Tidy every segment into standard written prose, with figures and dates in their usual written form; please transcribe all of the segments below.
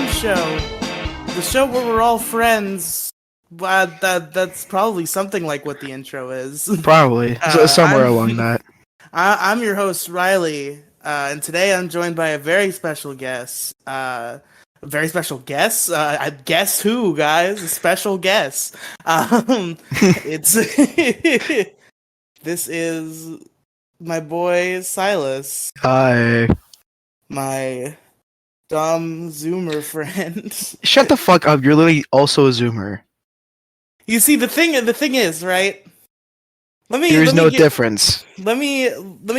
friend show. The show where we're all friends. That's probably something like what the intro is. Probably. Somewhere along that. I'm your host, Riely, and today I'm joined by a very special guest. I guess who, guys? A special guest. It's This is my boy Silas. Hi. My dumb Zoomer friend. Shut the fuck up. You're literally also a Zoomer. You see, the thing is, right? There's no difference. Let me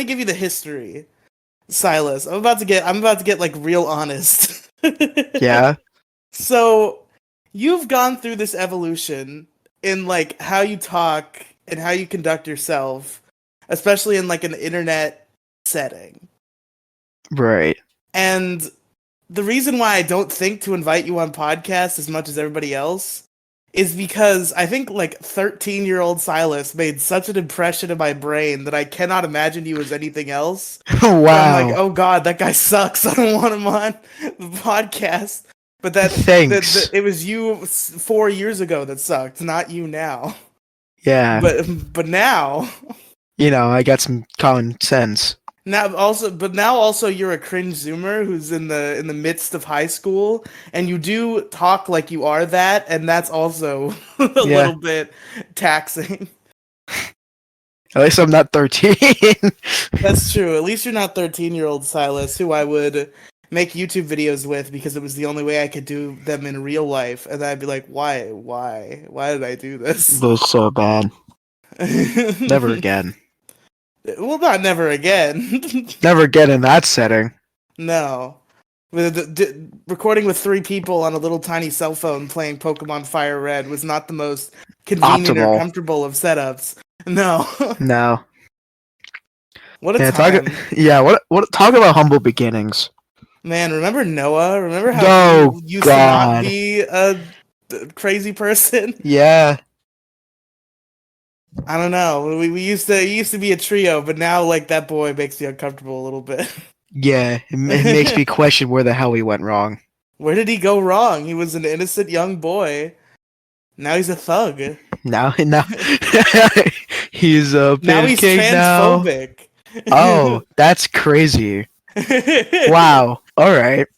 give you the history, Silas. I'm about to get like real honest. Yeah. So you've gone through this evolution in like how you talk and how you conduct yourself, especially in like an internet setting. Right. And the reason why I don't think to invite you on podcasts as much as everybody else is because I think like 13-year-old Silas made such an impression in my brain that I cannot imagine you as anything else. Wow. I'm like, oh god, that guy sucks. I don't want him on the podcast. But Thanks. it was you 4 years ago that sucked, not you now. Yeah. But now, I got some common sense. Now also you're a cringe Zoomer who's in the midst of high school, and you do talk like you are that, and that's also a little bit taxing. At least I'm not 13. That's true. At least you're not 13-year-old Silas, who I would make YouTube videos with because it was the only way I could do them in real life, and I'd be like, why did I do this? This was so bad. Never again. Well, not never again. Never again in that setting. No. Recording with 3 people on a little tiny cell phone playing Pokemon Fire Red was not the most convenient or comfortable of setups. No. No. What a time. What talk about humble beginnings. Man, remember Noah? Remember how he used to not be a crazy person? Yeah. I don't know. We used to be a trio, but now like that boy makes me uncomfortable a little bit. Yeah, it makes me question where the hell he went wrong. Where did he go wrong? He was an innocent young boy. Now he's a thug. Now he's a pancake now he's transphobic. Now. Oh, that's crazy. Wow. All right.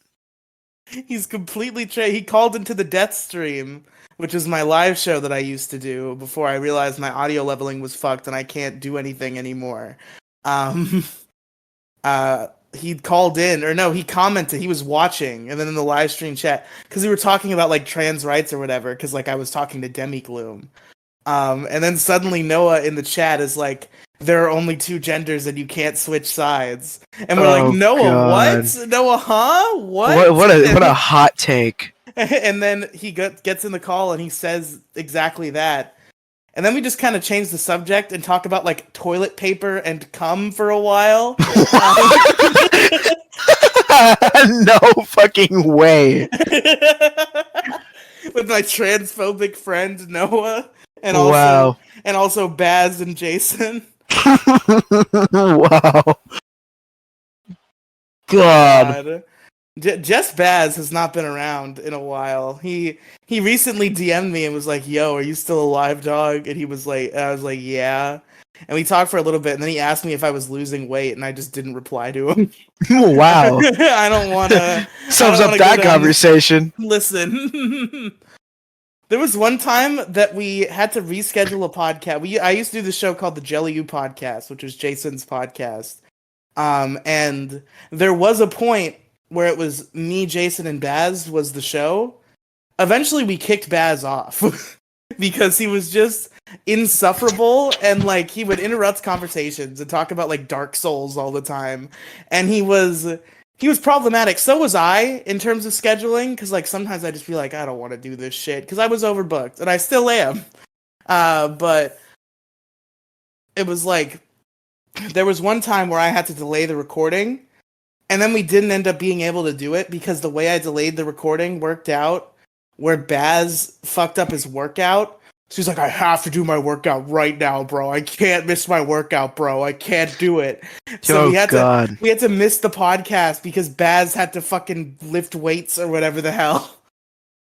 He's completely he called into the death stream, which is my live show that I used to do before I realized my audio leveling was fucked and I can't do anything anymore. He called in, or no, he commented, he was watching, and then in the live stream chat, because we were talking about like trans rights or whatever, because like I was talking to Demi Gloom. And then suddenly Noah in the chat is like, there are only 2 genders and you can't switch sides. And we're like, Noah, God. What? Noah, huh? What a hot take. And then he gets in the call and he says exactly that. And then we just kind of change the subject and talk about like toilet paper and cum for a while. No fucking way. With my transphobic friend Noah and also Baz and Jason. Wow. God. Just Baz has not been around in a while. He recently DM'd me and was like, "Yo, are you still alive, dog?" And I was like, "Yeah." And we talked for a little bit, and then he asked me if I was losing weight, and I just didn't reply to him. Wow. I don't want to. Sums up that conversation. Listen. There was one time that we had to reschedule a podcast. I used to do this show called the Jelly U Podcast, which was Jason's podcast. And there was a point where it was me, Jason, and Baz was the show. Eventually, we kicked Baz off because he was just insufferable, and like he would interrupt conversations and talk about like Dark Souls all the time. And he was problematic. So was I in terms of scheduling, because like sometimes I just feel like I don't want to do this shit because I was overbooked, and I still am. But it was like there was one time where I had to delay the recording. And then we didn't end up being able to do it because the way I delayed the recording worked out where Baz fucked up his workout. She's like, I have to do my workout right now, bro. I can't miss my workout, bro. I can't do it. So Oh God. we had to miss the podcast because Baz had to fucking lift weights or whatever the hell.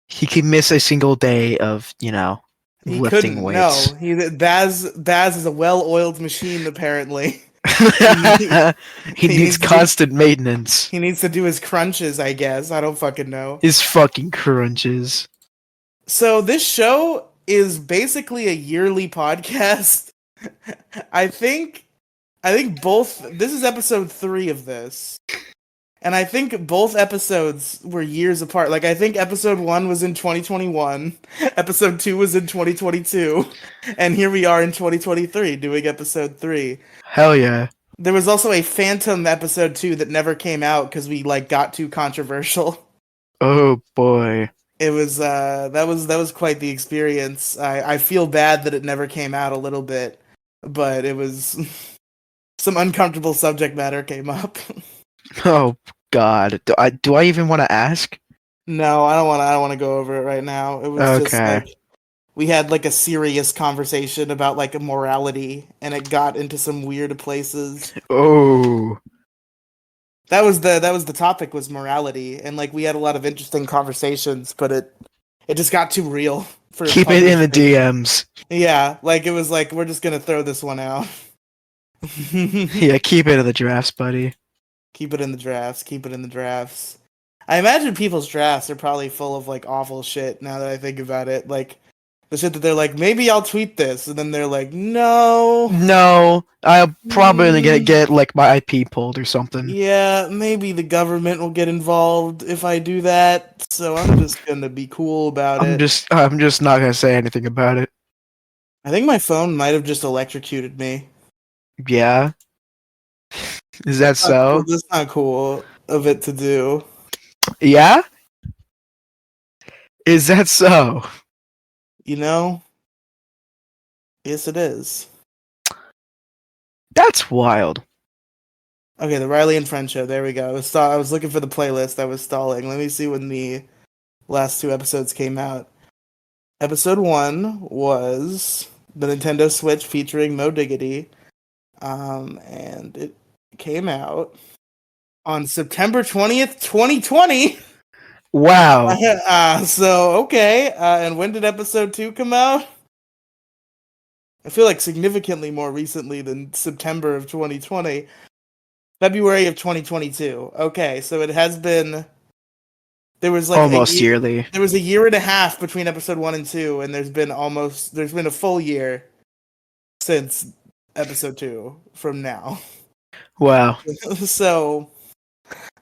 He can miss a single day of, He lifting couldn't. No, weights. Baz is a well-oiled machine. Apparently, He he needs needs to do constant maintenance. he needs to do his crunches. I guess I don't fucking know. His fucking crunches. So this show is basically a yearly podcast. I think both. This is episode 3 of this. And I think both episodes were years apart. Like, I think episode 1 was in 2021, episode 2 was in 2022, and here we are in 2023 doing episode 3. Hell yeah. There was also a Phantom episode 2 that never came out because we, like, got too controversial. Oh boy. It was, that was quite the experience. I feel bad that it never came out a little bit, but it was, some uncomfortable subject matter came up. Oh God. Do I even want to ask? No, I don't want to go over it right now. It was just Okay. like we had like a serious conversation about like morality, and it got into some weird places. Oh. That was the topic, was morality, and like we had a lot of interesting conversations, but it just got too real for Keep it in the publishing. DMs. Yeah, like it was like, we're just gonna throw this one out. Yeah, keep it in the drafts, buddy. Keep it in the drafts. Keep it in the drafts. I imagine people's drafts are probably full of like awful shit. Now that I think about it, like the shit that they're like, maybe I'll tweet this, and then they're like, no, No, I'll probably get like my IP pulled or something. yeah, maybe the government will get involved if I do that. So I'm just gonna be cool about it. I'm just not gonna say anything about it. I think my phone might have just electrocuted me. Yeah. Is that so? That's not cool of it to do. Yeah? Is that so? You know? Yes, it is. That's wild. Okay, the Riely and Friend show. There we go. I was looking for the playlist. I was stalling. Let me see when the last 2 episodes came out. Episode 1 was the Nintendo Switch featuring Mo Diggity. And it came out on September 20th, 2020. Wow. So, okay. And when did episode 2 come out? I feel like significantly more recently than September of 2020. February of 2022. Okay, so it has been... There was like Almost yearly. There was a year and a half between episode 1 and 2, and there's been a full year since episode 2 from now. Wow. So,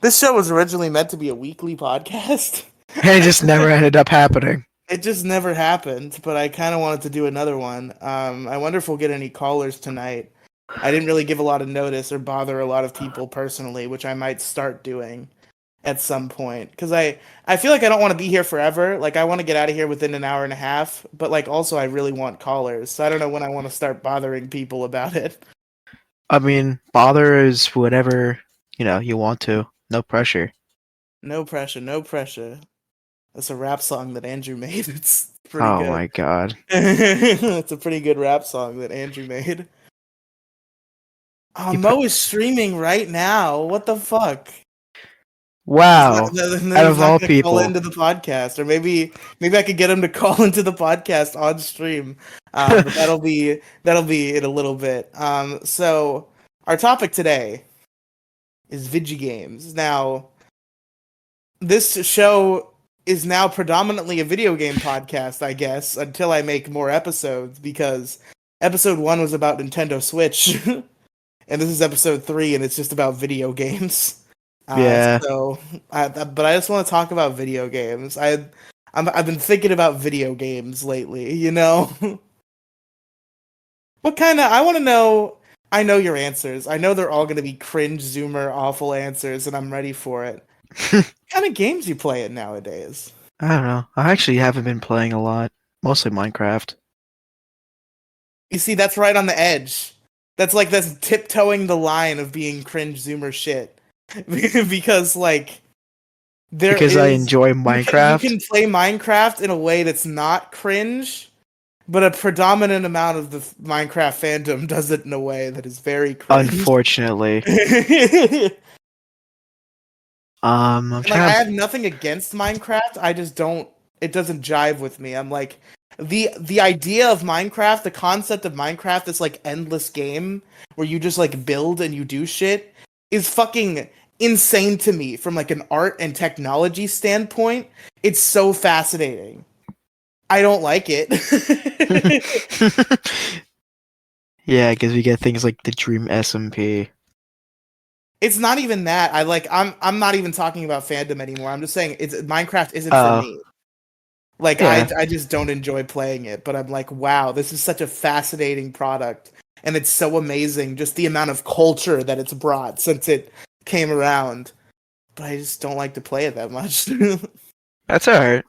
this show was originally meant to be a weekly podcast. And it just never ended up happening. It just never happened, but I kind of wanted to do another one. I wonder if we'll get any callers tonight. I didn't really give a lot of notice or bother a lot of people personally, which I might start doing at some point. Because I feel like I don't want to be here forever. Like, I want to get out of here within an hour and a half, but like also I really want callers. So I don't know when I want to start bothering people about it. I mean, bother is whatever, you want to. No pressure. No pressure, no pressure. That's a rap song that Andrew made. It's pretty good. Oh my god. It's a pretty good rap song that Andrew made. Mo is streaming right now. What the fuck? Wow. Out of all people. Call into the podcast, or maybe I could get him to call into the podcast on stream. But that'll be in a little bit. So our topic today is video games. Now, this show is now predominantly a video game podcast, I guess, until I make more episodes, because episode 1 was about Nintendo Switch, and this is episode 3, and it's just about video games. Yeah. But I just want to talk about video games. I've been thinking about video games lately, What kind of... I want to know... I know your answers. I know they're all going to be cringe, zoomer, awful answers, and I'm ready for it. What kind of games you playing nowadays? I don't know. I actually haven't been playing a lot. Mostly Minecraft. You see, that's right on the edge. That's tiptoeing the line of being cringe zoomer shit. Because, like, I enjoy Minecraft. You can play Minecraft in a way that's not cringe, but a predominant amount of the Minecraft fandom does it in a way that is very cringe. Unfortunately. I'm Like, trying I to. have nothing against Minecraft. I just don't. It doesn't jive with me. I'm like, the idea of Minecraft, the concept of Minecraft, this like endless game where you just like build and you do shit, is fucking insane to me from like an art and technology standpoint. It's so fascinating. I don't like it. Yeah, because we get things like the Dream SMP. It's not even that. I'm not even talking about fandom anymore. I'm just saying it's Minecraft isn't for Oh, me. Like yeah. I just don't enjoy playing it, but I'm like, wow, this is such a fascinating product and it's so amazing just the amount of culture that it's brought since it came around. But I just don't like to play it that much. That's alright.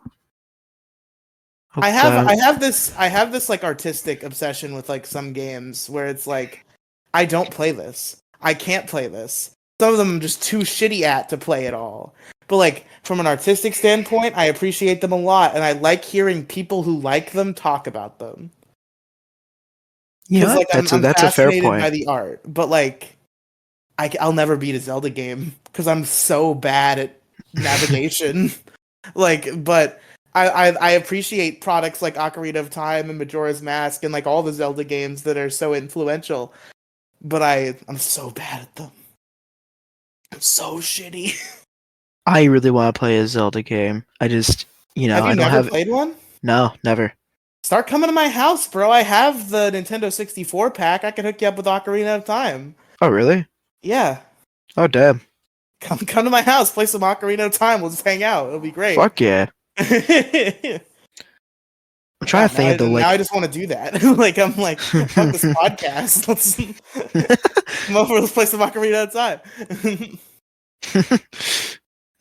I have this like artistic obsession with like some games where it's like I don't play this. I can't play this. Some of them I'm just too shitty at to play at all. But like from an artistic standpoint, I appreciate them a lot and I like hearing people who like them talk about them. You know Cuz what? like I'm That's a fair fascinated point. by the art, but like I'll never beat a Zelda game cuz I'm so bad at navigation. Like, but I appreciate products like Ocarina of Time and Majora's Mask and like all the Zelda games that are so influential. But I'm so bad at them. I'm so shitty. I really want to play a Zelda game. I just, Have you I don't never have. played one? No, never. Start coming to my house, bro. I have the Nintendo 64 pack. I can hook you up with Ocarina of Time. Oh, really? Yeah. Oh, damn. Come to my house, play some Ocarina of Time. We'll just hang out. It'll be great. Fuck yeah. I'm trying God, to think of the now I like. just want to do that. Like I'm like, fuck this podcast. Let's come over. Let's play some Ocarina of Time.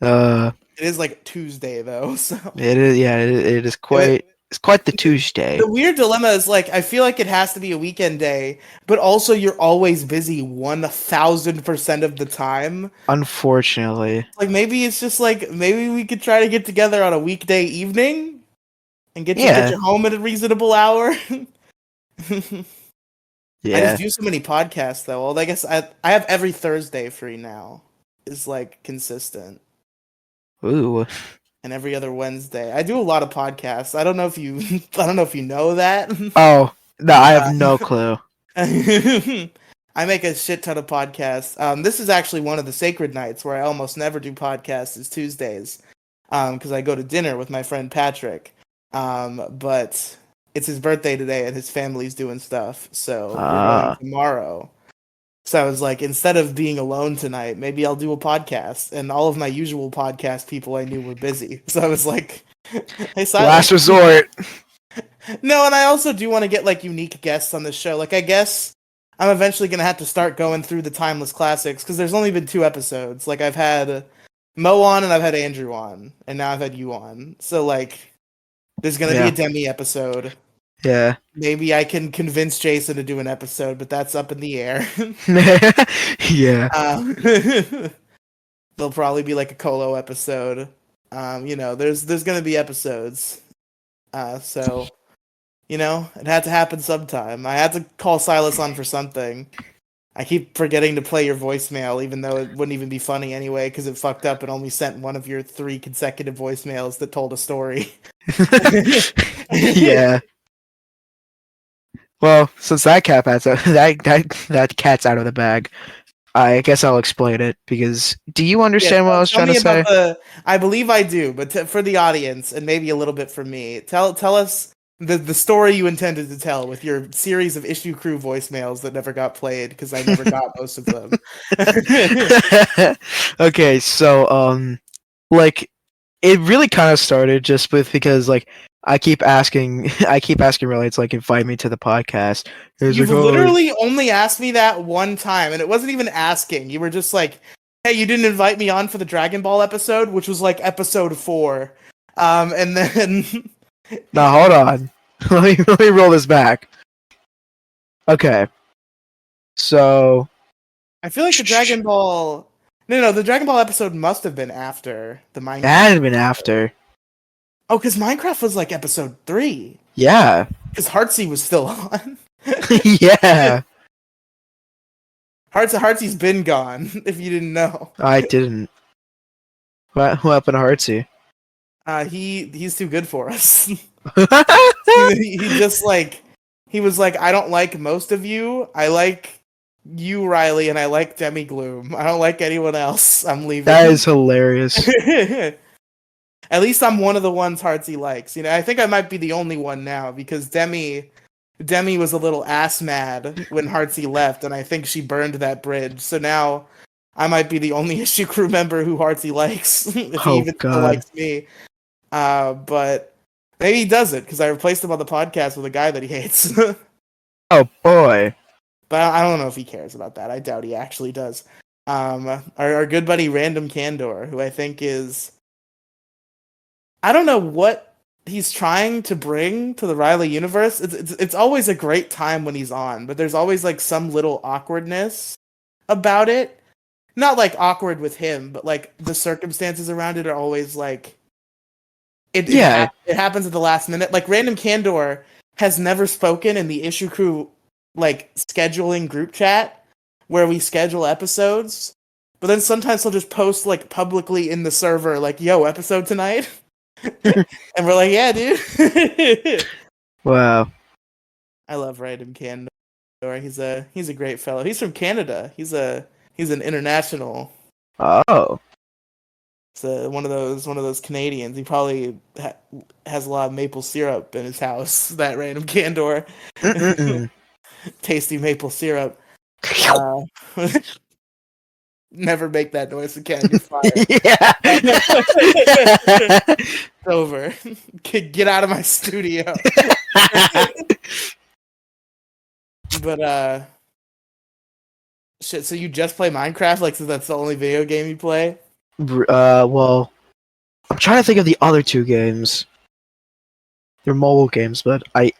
uh, It is like Tuesday though, so it is. Yeah, it is it, quite. It's quite the Tuesday. the weird dilemma is like I feel like it has to be a weekend day, but also you're always busy 1,000% of the time. Unfortunately. Like maybe it's just like maybe we could try to get together on a weekday evening and get Yeah. you home at a reasonable hour. I just Yeah. do so many podcasts though. Well, I guess I have every Thursday free now. Is like consistent. Ooh. And every other Wednesday. I do a lot of podcasts. I don't know if you I don't know if you know that. Oh no, I have no clue. I make a shit ton of podcasts. This is actually one of the sacred nights where I almost never do podcasts is Tuesdays. Because I go to dinner with my friend Patrick. But it's his birthday today and his family's doing stuff. So we're going tomorrow. So I was like, instead of being alone tonight, maybe I'll do a podcast. And all of my usual podcast people I knew were busy. So I was like, hey, Silas. Last resort. No, and I also do want to get like unique guests on the show. Like, I guess I'm eventually going to have to start going through the timeless classics because there's only been 2 episodes. Like, I've had Mo on and I've had Andrew on. And now I've had you on. So, like, there's going to be a Demi episode. Yeah. Maybe I can convince Jason to do an episode, but that's up in the air. Yeah. There'll probably be like a Colo episode. There's gonna be episodes. So it had to happen sometime. I had to call Silas on for something. I keep forgetting to play your voicemail, even though it wouldn't even be funny anyway, because it fucked up and only sent one of your 3 consecutive voicemails that told a story. Yeah. Well, since that cat's out of the bag, I guess I'll explain it because do you understand what I was trying to say? I believe I do, but for the audience and maybe a little bit for me, tell us the story you intended to tell with your series of issue crew voicemails that never got played because I never got most of them. Okay, so like it really kind of started just because like I keep asking Riely to like invite me to the podcast. You've literally only asked me that one time, and it wasn't even asking. You were just like, "Hey, you didn't invite me on for the Dragon Ball episode, which was like episode 4." And then now hold on, let me roll this back. Okay, so I feel like the Dragon Ball. No, the Dragon Ball episode must have been after the Minecraft. That had been after. Oh, because Minecraft was like episode 3. Yeah. Because Heartsy was still on. Yeah, Heartsy's been gone, if you didn't know. I didn't. What happened to Heartsy? He's too good for us. he just like he was like, I don't like most of you. I like you, Riely, and I like Demi Gloom. I don't like anyone else. I'm leaving. That is hilarious. At least I'm one of the ones Heartsy likes. I think I might be the only one now because Demi was a little ass mad when Heartsy left, and I think she burned that bridge. So now I might be the only issue crew member who Heartsy likes, if he even still likes me. But maybe he doesn't because I replaced him on the podcast with a guy that he hates. Oh boy. But I don't know if he cares about that. I doubt he actually does. Our good buddy Random Candor, who I think is, I don't know what he's trying to bring to the Riely universe. It's always a great time when he's on, but there's always like some little awkwardness about it. Not like awkward with him, but like the circumstances around it are always like it happens at the last minute. Like Random Candor has never spoken in the issue crew like scheduling group chat where we schedule episodes, but then sometimes he'll just post like publicly in the server like, yo, episode tonight. And we're like, yeah, dude. Wow. I love Random Candor. He's a great fellow. He's from Canada. He's an international. Oh. It's one of those Canadians. He probably has a lot of maple syrup in his house. That Random Candor. Tasty maple syrup. Never make that noise again. You're fired. Yeah. It's over. Get out of my studio. But shit. So you just play Minecraft? Like, so that's the only video game you play? Well, I'm trying to think of the other two games. They're mobile games, but I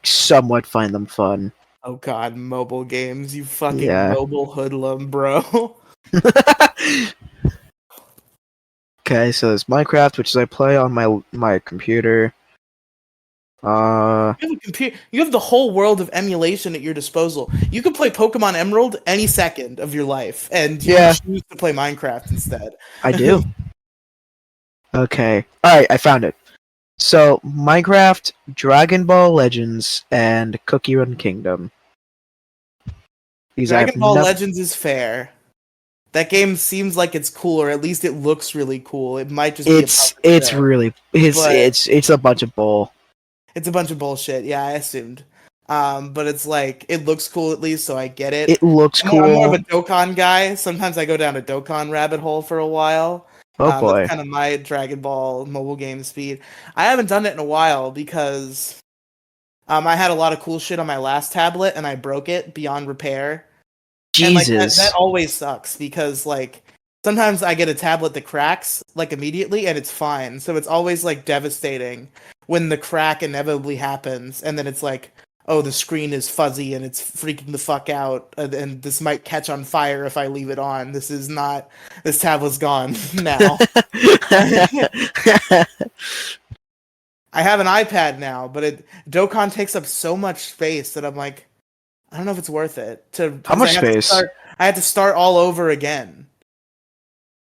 somewhat find them fun. Oh god, mobile games, you fucking Yeah. mobile hoodlum, bro. Okay, so there's Minecraft, which is I play on my computer. You have a computer. You have the whole world of emulation at your disposal. You could play Pokemon Emerald any second of your life, and you choose to play Minecraft instead. I do. Okay. Alright, I found it. So, Minecraft, Dragon Ball Legends, and Cookie Run Kingdom. Dragon Ball Legends is fair. That game seems like it's cool, or at least it looks really cool. It might just be it's a bunch of bull. It's a bunch of bullshit. Yeah, I assumed. But it's like it looks cool at least, so I get it. It looks cool. I'm more of a Dokkan guy. Sometimes I go down a Dokkan rabbit hole for a while. Oh boy. That's kind of my Dragon Ball mobile game speed. I haven't done it in a while because I had a lot of cool shit on my last tablet and I broke it beyond repair. Jesus. And like that always sucks because like sometimes I get a tablet that cracks like immediately and it's fine. So it's always like devastating when the crack inevitably happens and then it's like, oh, the screen is fuzzy and it's freaking the fuck out and this might catch on fire if I leave it on. This tablet's gone now. I have an iPad now, but Dokkan takes up so much space that I'm like, I don't know if it's worth it. How much space? I had to start all over again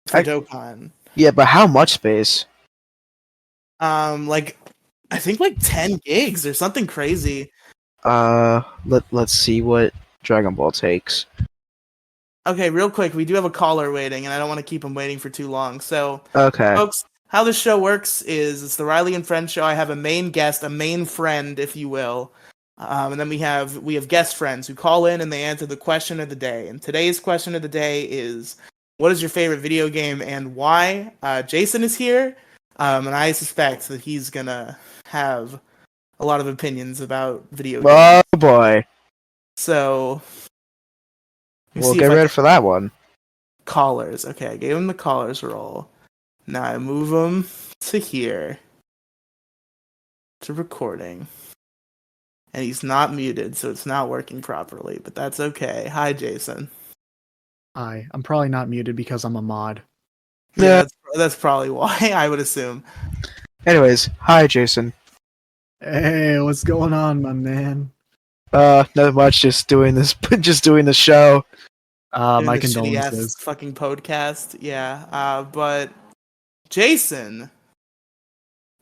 for Dokkan. Yeah, but how much space? Like I think like 10 gigs or something crazy. Let's see what Dragon Ball takes. Okay, real quick, we do have a caller waiting, and I don't want to keep him waiting for too long. So, okay, folks, how this show works is it's the Riely and Friends show. I have a main guest, a main friend, if you will. And then we have guest friends who call in and they answer the question of the day. And today's question of the day is, what is your favorite video game and why? Jason is here, and I suspect that he's gonna have a lot of opinions about video games. Oh boy! So we'll get ready for that one. Callers. Okay, I gave him the callers role. Now I move him to here to recording. And he's not muted, so it's not working properly, but that's okay. Hi, Jason. Hi. I'm probably not muted because I'm a mod. Yeah, that's probably why, I would assume. Anyways, hi, Jason. Hey, what's going on, my man? Not much. Just doing this. Just doing the show. Doing My the shitty ass condolences. fucking podcast. Yeah. But Jason,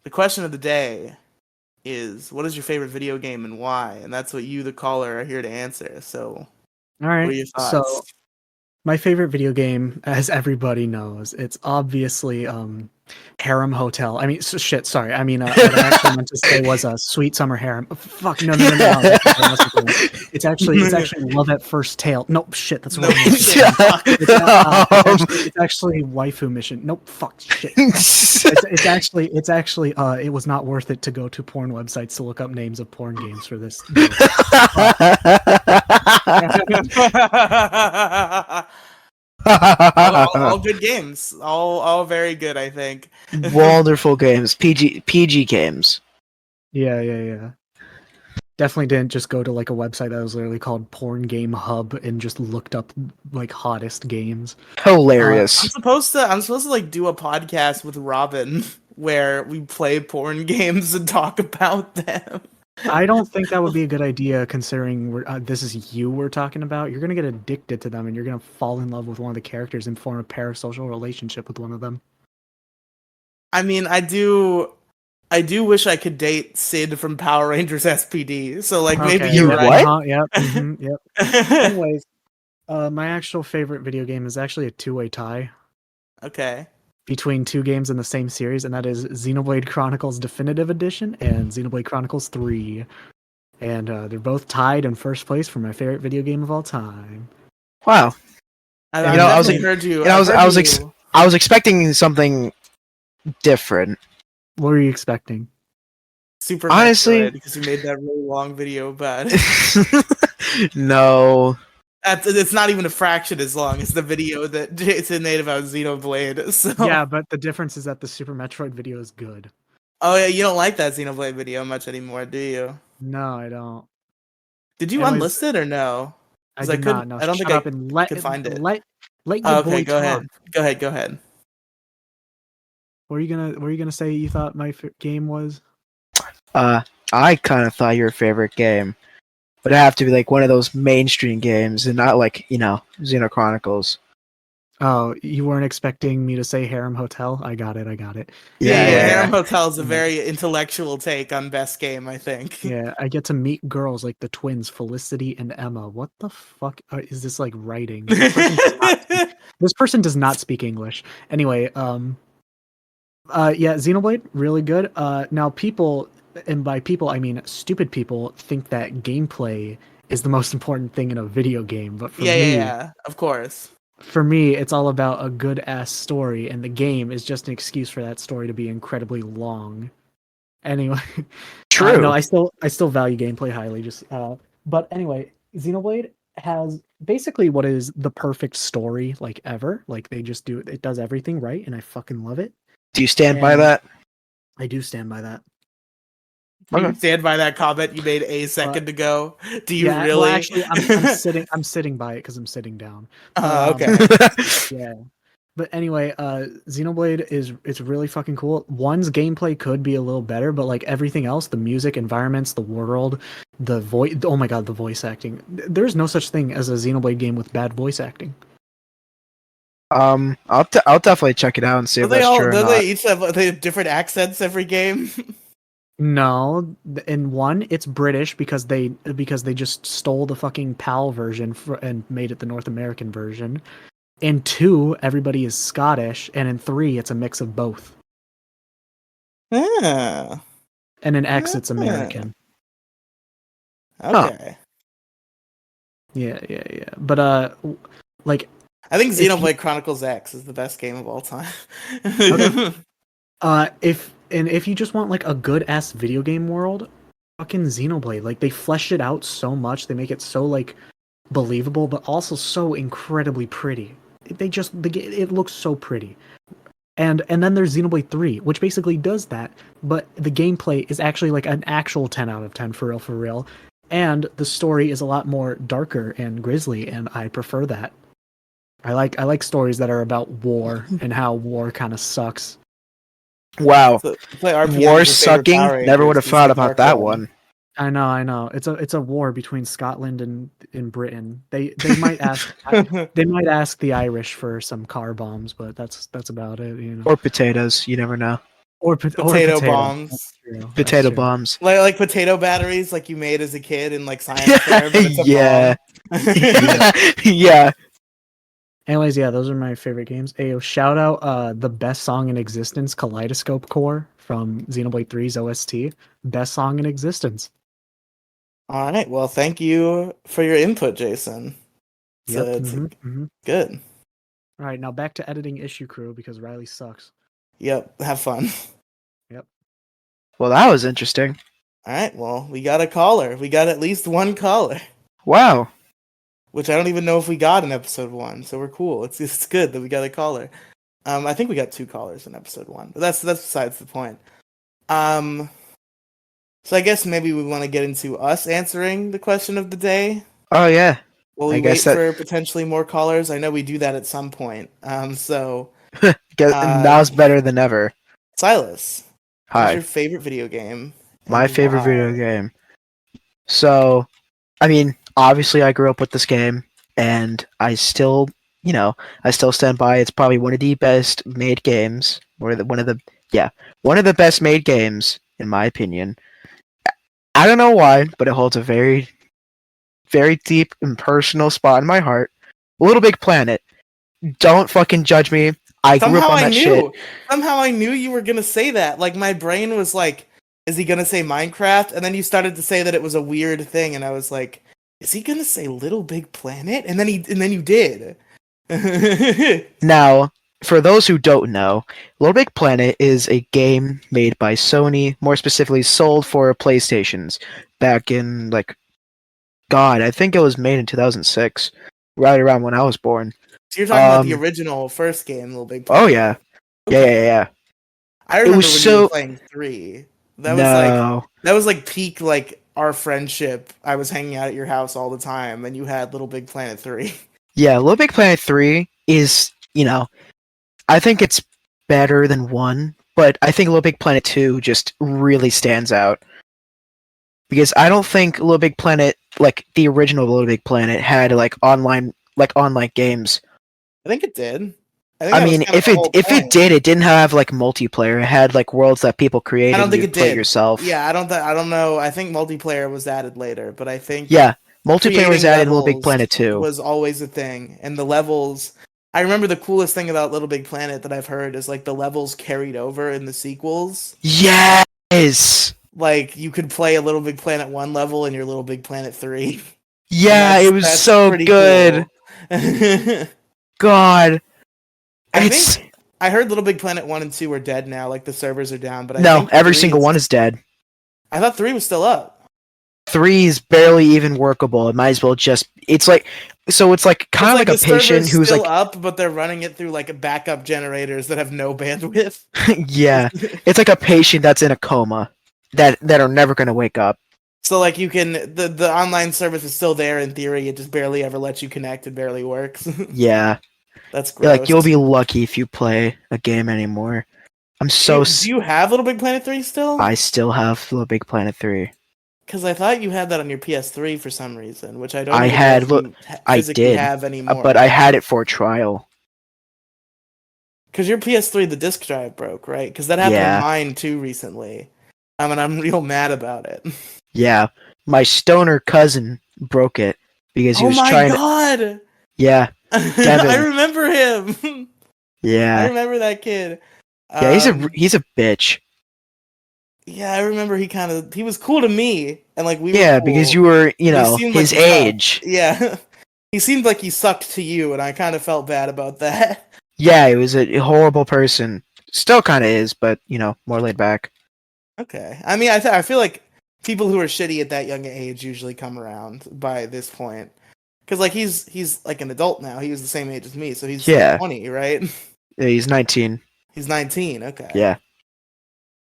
the question of the day is, what is your favorite video game and why? And that's what you, the caller, are here to answer. So, All what are right. your So, thoughts? my favorite video game, as everybody knows, it's obviously Harem Hotel. I mean, shit. Sorry. I mean, what I actually meant to say was Sweet Summer Harem. Fuck. No. It's actually Love at First Tail. Nope. Shit. That's No wrong. shit. Fuck. It's actually Waifu Mission. Nope. Fuck. Shit. It's actually. It was not worth it to go to porn websites to look up names of porn games for this. all good games. All very good, I think. Wonderful games. PG games. Yeah. Definitely didn't just go to like a website that was literally called Porn Game Hub and just looked up like hottest games. Hilarious. I'm supposed to like do a podcast with Robin where we play porn games and talk about them. I don't think that would be a good idea considering this is you we're talking about. You're going to get addicted to them and you're going to fall in love with one of the characters and form a parasocial relationship with one of them. I mean, I do wish I could date Sid from Power Rangers SPD. So like maybe Okay, you're yep, right. what? Yep. Anyways, my actual favorite video game is actually a two-way tie Okay. between two games in the same series, and that is Xenoblade Chronicles Definitive Edition and Xenoblade Chronicles 3. And they're both tied in first place for my favorite video game of all time. Wow. I know, I was- heard you. I was- I've I was heard ex- you. I was expecting something different. What were you expecting? Super Honestly- Metroid, because you made that really long video about it. No. It's not even a fraction as long as the video that Jason made about Xenoblade. So. Yeah, but the difference is that the Super Metroid video is good. Oh yeah, you don't like that Xenoblade video much anymore, do you? No, I don't. Did you Anyways, unlist it or no? I 'Cause I did couldn't- not. No, I don't shut think I up and let could find it. Let your Oh, okay, boy go talk. ahead. Go ahead. What were you gonna say? You thought my game was? I kind of thought your favorite game would have to be like one of those mainstream games and not like, Xeno Chronicles. Oh, you weren't expecting me to say Harem Hotel? I got it. Yeah, Yeah. Harem Hotel is a very intellectual take on best game, I think. Yeah, I get to meet girls like the twins Felicity and Emma. What the fuck is this like writing? This person does not speak English. Anyway, yeah, Xenoblade, really good. Now people, and by people I mean stupid people, think that gameplay is the most important thing in a video game. But for me, yeah, of course. for me, it's all about a good ass story, and the game is just an excuse for that story to be incredibly long. Anyway, True. no, I still value gameplay highly. But anyway, Xenoblade has basically what is the perfect story like ever. Like they just do it does everything right, and I fucking love it. Do you stand by And- that? I do stand by that. Do you Okay. stand by that comment you made a second ago? Do you Yeah, really? well, actually, I'm sitting by it because I'm sitting down. Okay. Yeah. But anyway, Xenoblade it's really fucking cool. One's gameplay could be a little better, but like everything else, the music, environments, the world, the voice. Oh my god, the voice acting. There's no such thing as a Xenoblade game with bad voice acting. I'll definitely check it out and see if that's true or Don't not. they each have they have different accents every game? No, in one it's British because they just stole the fucking PAL version and made it the North American version. In 2, everybody is Scottish, and in 3, it's a mix of both. Ah, And in X, it's American. okay. Yeah. But like I think If you- Xenoblade Chronicles X is the best game of all time. Okay. If you just want like a good ass video game world, fucking Xenoblade. Like they fleshed it out so much, they make it so like believable, but also so incredibly pretty. It looks so pretty. And then there's Xenoblade 3, which basically does that, but the gameplay is actually like an actual 10 out of 10 for real. And the story is a lot more darker and grisly, and I prefer that. I like stories that are about war and how war kind of sucks. Wow. So play RP on War your favorite sucking. Power Never would Rangers have is thought the about dark that one. one. I know. It's a war between Scotland and Britain. They might ask the Irish for some car bombs, but that's about it, you know. Or potatoes. You never know. Or Potato potato. bombs. That's true. That's Potato true. bombs. Like potato batteries like you made as a kid in like science fair, but it's a Yeah. bomb. Yeah. Anyways, yeah, those are my favorite games. Ayo, shout out the best song in existence, Kaleidoscope Core from Xenoblade 3's OST. Best song in existence. All right. Well, thank you for your input, Jason. Yep. It's Mm-hmm. good. All right, now back to editing issue crew because Riely sucks. Yep. Have fun. Yep. Well, that was interesting. All right. Well, we got a caller. We got at least one caller, Wow. which I don't even know if we got in episode 1. So we're cool. It's good that we got a caller. I think we got 2 callers in episode 1, but that's besides the point. So I guess maybe we want to get into us answering the question of the day. Oh yeah. While we I wait guess that- for potentially more callers. I know we do that at some point. So Now's better than ever. Silas, what's Hi. your favorite video game? My and favorite why? video game. So, I mean, obviously I grew up with this game, and I still, I still stand by. It's probably one of the best made games, or one of the best made games in my opinion. I don't know why, but it holds a very, very deep and personal spot in my heart. Little Big Planet. Don't fucking judge me. I grew up on that shit. Somehow I knew you were gonna say that. Like my brain was like, is he gonna say Minecraft? And then you started to say that it was a weird thing, and I was like, is he gonna say Little Big Planet? And then you did. Now, for those who don't know, Little Big Planet is a game made by Sony, more specifically sold for PlayStations back in God, I think it was made in 2006, right around when I was born. So you're talking about the original first game, Little Big Planet. Oh yeah. Okay. Yeah. I remember was when you were playing 3. That was like peak like our friendship. I was hanging out at your house all the time, and you had Little Big Planet 3. Yeah, Little Big Planet 3 is, I think it's better than 1, but I think Little Big Planet 2 just really stands out. Because I don't think Little Big Planet, like the original Little Big Planet, had online games. I think it did. I mean, if it did, it didn't have like multiplayer. It had like worlds that people created. I don't think it play did yourself. Yeah, I don't know. I think multiplayer was added later, but I think multiplayer was added in Little Big Planet 2. Was always a thing, and the levels. I remember the coolest thing about Little Big Planet that I've heard is like the levels carried over in the sequels. Yes. Like you could play a Little Big Planet 1 level in your Little Big Planet 3. Yeah, it was so good. Cool. God. I heard Little Big Planet 1 and 2 are dead now, like the servers are down, but I no, think every single one is dead. I thought 3 was still up. 3 is barely even workable. It might as well just it's like kind of like a patient who's still like up, but they're running it through like backup generators that have no bandwidth. Yeah. It's like a patient that's in a coma that are never going to wake up. So like you can the online service is still there in theory, it just barely ever lets you connect, it barely works. Yeah. That's gross. You'll be lucky if you play a game anymore. Do you have Little Big Planet 3 still? I still have Little Big Planet 3. Because I thought you had that on your PS3 for some reason, which I don't physically have anymore. But I had it for trial. Because your PS3, the disc drive broke, right? Because that happened to mine too recently. And I'm real mad about it. Yeah. My stoner cousin broke it because he was trying to... Oh my god! Yeah. I remember him! Yeah. I remember that kid. Yeah, he's a bitch. Yeah, I remember he was cool to me, and like we were cool. Because you were, his age. Yeah. He seemed like he sucked to you, and I kind of felt bad about that. Yeah, he was a horrible person. Still kind of is, but, more laid back. Okay. I mean, I feel like people who are shitty at that young age usually come around by this point. Because, like, he's like an adult now. He was the same age as me, so he's like 20, right? Yeah, he's 19. He's 19, okay. Yeah.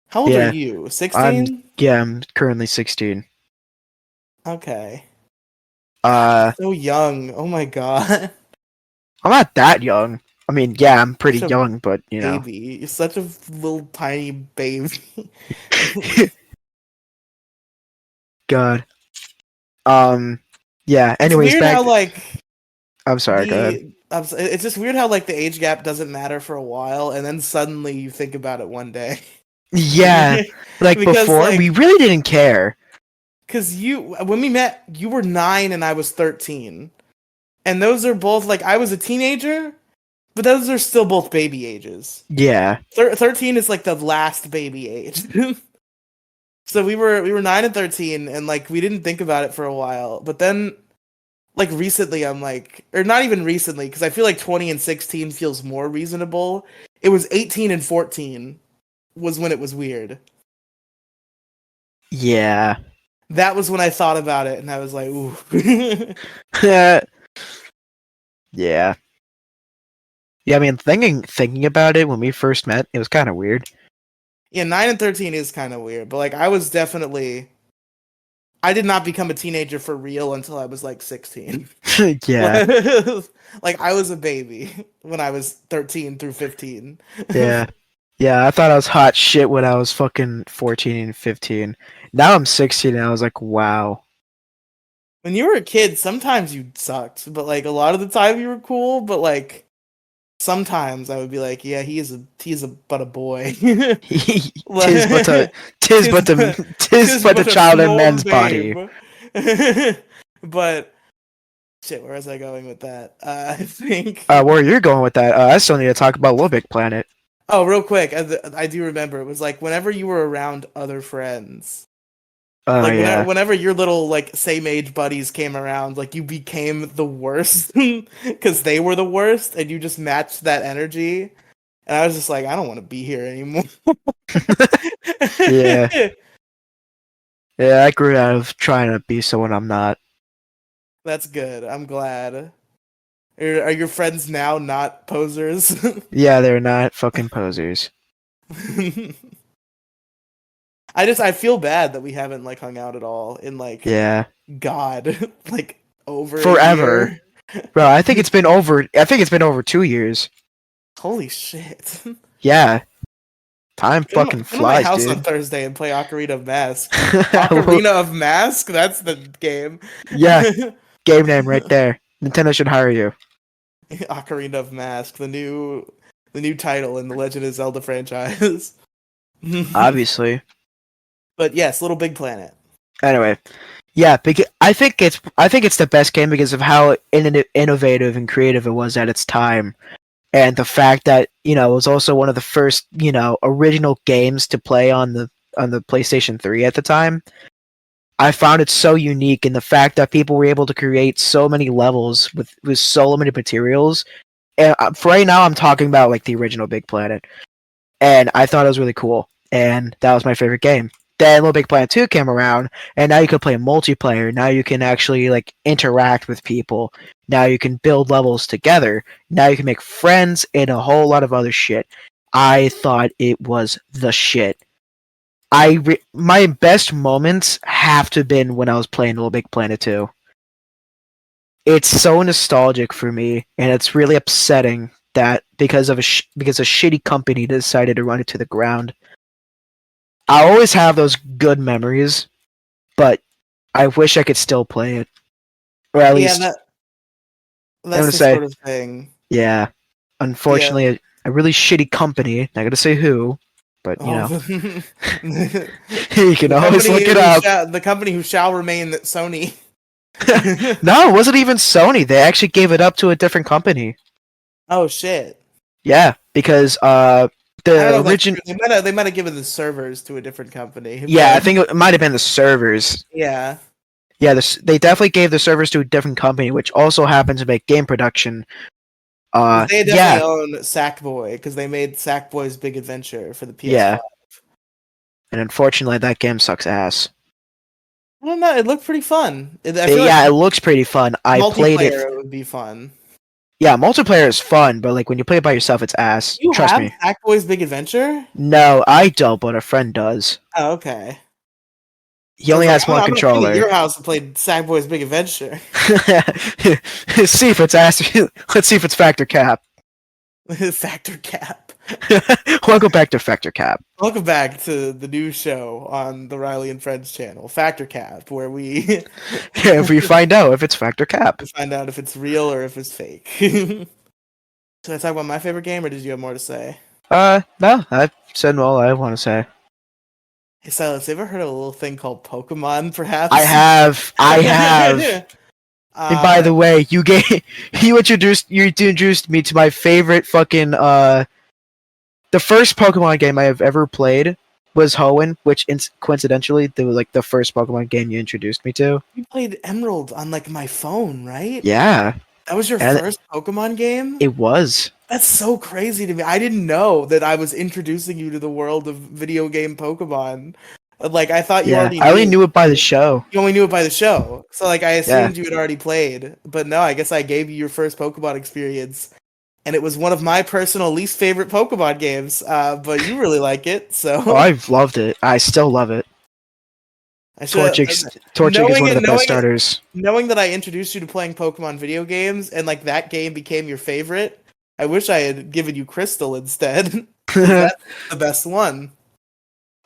How old are you? 16? I'm currently 16. Okay. So young. Oh my god. I'm not that young. mean, yeah, I'm pretty Such a young, but you know. baby. You're such a little tiny baby. God. Yeah. It's Anyways, weird back. how like I'm sorry. Go ahead. it's just weird how like the age gap doesn't matter for a while, and then suddenly you think about it one day. Yeah. Like Because before, like we really didn't care. because when we met, you were 9 and I was 13, and those are both like I was a teenager, but those are still both baby ages. Yeah. 13 is like the last baby age. So we were 9 and 13, and like we didn't think about it for a while, but then like recently I'm like, or not even recently, because I feel like 20 and 16 feels more reasonable. It was 18 and 14 was when it was weird. Yeah. That was when I thought about it, and I was like, ooh. Yeah. Yeah, I mean, thinking about it when we first met, it was kind of weird. Yeah, 9 and 13 is kind of weird, but like I did not become a teenager for real until I was like 16. Yeah. Like I was a baby when I was 13 through 15. Yeah. Yeah, I thought I was hot shit when I was fucking 14 and 15. Now I'm 16 and I was like, wow. When you were a kid, sometimes you sucked, but like a lot of the time you were cool, but like sometimes I would be like, yeah, he is but a boy. tis but a child in men's body. But shit, where was I going with that? I think. Where you're going with that? I still need to talk about Little Big Planet. Oh, real quick, I do remember it was like whenever you were around other friends, like Yeah. whenever your little like same age buddies came around, like you became the worst because they were the worst, and you just matched that energy. And I was just like, I don't want to be here anymore. Yeah. Yeah, I grew out of trying to be someone I'm not. That's good. I'm glad. Are your friends now not posers? Yeah, they're not fucking posers. I feel bad that we haven't like hung out at all in like Yeah. God like over Forever. a year. Bro, I think it's been over 2 years. Holy shit. Yeah. Time Come fucking to my flies, house on dude. Ocarina of Mask. Ocarina of Mask. Ocarina of Mask? That's the game. Yeah. Game name right there. Nintendo should hire you. Ocarina of Mask, the new title in the Legend of Zelda franchise. Obviously. But yes, Little Big Planet. Anyway, yeah, because I think it's the best game because of how innovative and creative it was at its time, and the fact that it was also one of the first original games to play on the PlayStation 3 at the time. I found it so unique, and the fact that people were able to create so many levels with so limited materials. And for right now, I'm talking about like the original Big Planet, and I thought it was really cool, and that was my favorite game. Then Little Big Planet 2 came around, and now you can play multiplayer. Now you can actually like interact with people. Now you can build levels together. Now you can make friends and a whole lot of other shit. I thought it was the shit. My best moments have to have been when I was playing Little Big Planet 2. It's so nostalgic for me, and it's really upsetting that because a shitty company decided to run it to the ground. I always have those good memories, but I wish I could still play it, or at least that's I'm the gonna say, sort of thing. yeah. Unfortunately, a really shitty company. Not gonna say who, but you can always look it up. The company who shall remain Sony. No, it wasn't even Sony. They actually gave it up to a different company. Oh shit! Yeah, because the original they might have given the servers to a different company. Yeah, I think it might have been the servers. Yeah. Yeah, they definitely gave the servers to a different company, which also happened to make game production. They definitely own Sackboy because they made Sackboy's Big Adventure for the PS5. Yeah. And unfortunately, that game sucks ass. I don't know. It looked pretty fun. It looks pretty fun. I played it. It would be fun. Yeah, multiplayer is fun, but like when you play it by yourself, it's ass. Trust me. Sackboy's Big Adventure? No, I don't, but a friend does. Oh, okay. He only has one controller. At your house and played Sackboy's Big Adventure. See if it's ass. Let's see if it's factor cap. Factor Cap. Welcome back to Factor Cap. Welcome back to the new show on the Riely and Friends channel, Factor Cap, where we If we find out if it's Factor Cap. find out if it's real or if it's fake. Should I talk about my favorite game, or did you have more to say? No, I've said all I want to say. Hey, Silas, you ever heard of a little thing called Pokemon, perhaps? I have. And by the way, you introduced me to my favorite fucking the first Pokemon game I have ever played was Hoenn, which coincidentally was like the first Pokemon game you introduced me to. You played Emerald on like my phone, right? Yeah, That was your and first Pokemon game? it was. That's so crazy to me. I didn't know that I was introducing you to the world of video game Pokemon. Like, I thought you already I only knew it by the show. You only knew it by the show. So, like, I assumed you had already played. But no, I guess I gave you your first Pokemon experience. And it was one of my personal least favorite Pokemon games. But you really like it, so... Oh, I've loved it. I still love it. Torchic is one of the best starters. Knowing that I introduced you to playing Pokemon video games, and, like, that game became your favorite, I wish I had given you Crystal instead. That's the best one.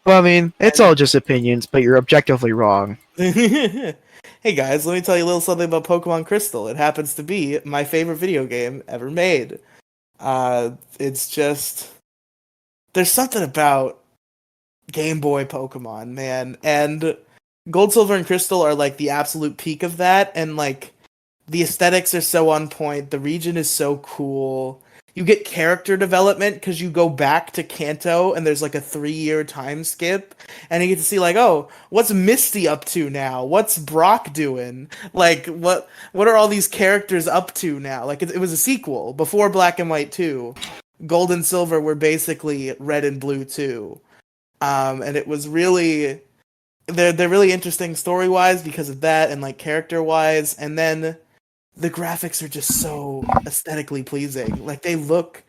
Well, I mean, it's all just opinions, but you're objectively wrong. Hey guys, let me tell you a little something about Pokemon Crystal. It happens to be my favorite video game ever made. It's just... There's something about Game Boy Pokemon, man. And Gold, Silver, and Crystal are like the absolute peak of that, and like the aesthetics are so on point, the region is so cool. You get character development because you go back to Kanto and there's like a 3-year time skip, and you get to see like, oh, what's Misty up to now? What's Brock doing? Like, what are all these characters up to now? Like, it was a sequel before Black and White 2. Gold and Silver were basically Red and Blue 2. And it was really, they're really interesting story-wise because of that, and like character-wise, and then the graphics are just so aesthetically pleasing. Like, they look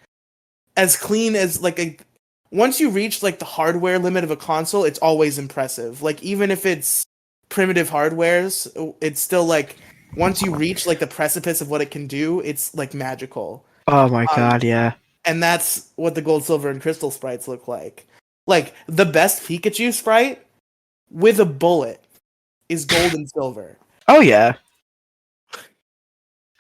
as clean as, like, once you reach, like, the hardware limit of a console, it's always impressive. Like, even if it's primitive hardwares, it's still, like, once you reach, like, the precipice of what it can do, it's, like, magical. Oh my god, yeah. And that's what the Gold, Silver, and Crystal sprites look like. Like, the best Pikachu sprite with a bullet is Gold and Silver. Oh yeah.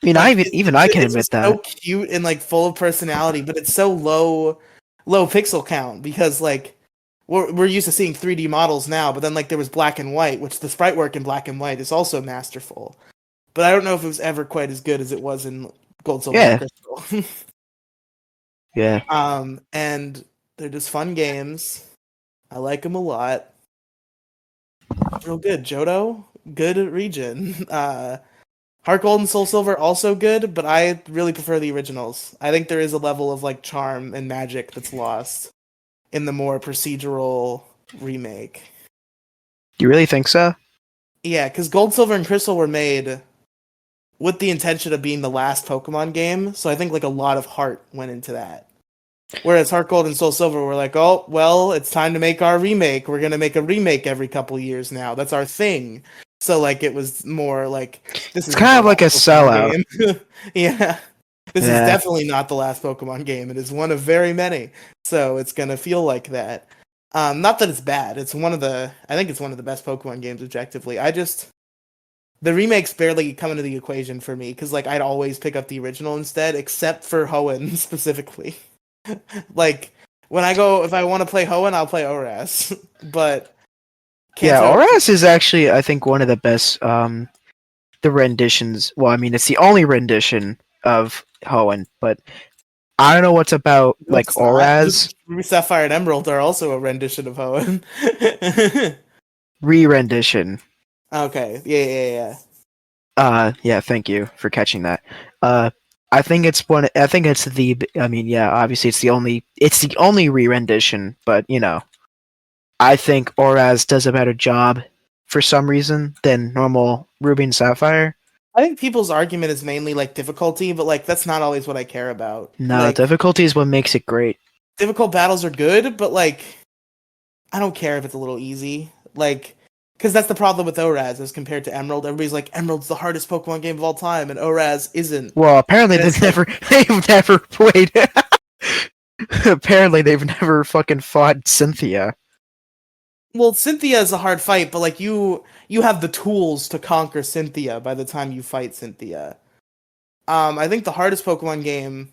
I mean, Like, I can admit that. It's so cute and like full of personality, but it's so low pixel count because like we're used to seeing 3D models now, but then like there was Black and White, which the sprite work in Black and White is also masterful. But I don't know if it was ever quite as good as it was in Gold, Silver, and Crystal. Yeah. And they're just fun games. I like them a lot. Real good. Johto, good region. Heart Gold and Soul Silver also good, but I really prefer the originals. I think there is a level of like charm and magic that's lost in the more procedural remake. You really think so? Yeah, because Gold, Silver, and Crystal were made with the intention of being the last Pokemon game, so I think like a lot of heart went into that. Whereas Heart Gold and Soul Silver were like, oh, well, it's time to make our remake. We're going to make a remake every couple years now. That's our thing. So, like, it was more like... It's kind of like a sellout. Yeah. This is definitely not the last Pokemon game. It is one of very many. So, it's going to feel like that. Not that it's bad. I think it's one of the best Pokemon games objectively. The remakes barely come into the equation for me, because, like, I'd always pick up the original instead, except for Hoenn specifically. Like, if I want to play Hoenn, I'll play ORAS. But ORAS is actually, I think, one of the best the renditions. Well, I mean, it's the only rendition of Hoenn, but I don't know what's about like ORAS. Ruby, Sapphire, and Emerald are also a rendition of Hoenn. Re-rendition. Okay. Yeah. Yeah, thank you for catching that. I think it's obviously it's the only re-rendition, but you know, I think ORAS does a better job for some reason than normal Ruby and Sapphire. I think people's argument is mainly like difficulty, but like that's not always what I care about. No, like, difficulty is what makes it great. Difficult battles are good, but like I don't care if it's a little easy. Like, because that's the problem with ORAS as compared to Emerald. Everybody's like, Emerald's the hardest Pokemon game of all time, and ORAS isn't. Well, apparently they've never played it. Apparently, they've never fucking fought Cynthia. Well, Cynthia is a hard fight, but like you have the tools to conquer Cynthia by the time you fight Cynthia. I think the hardest Pokemon game,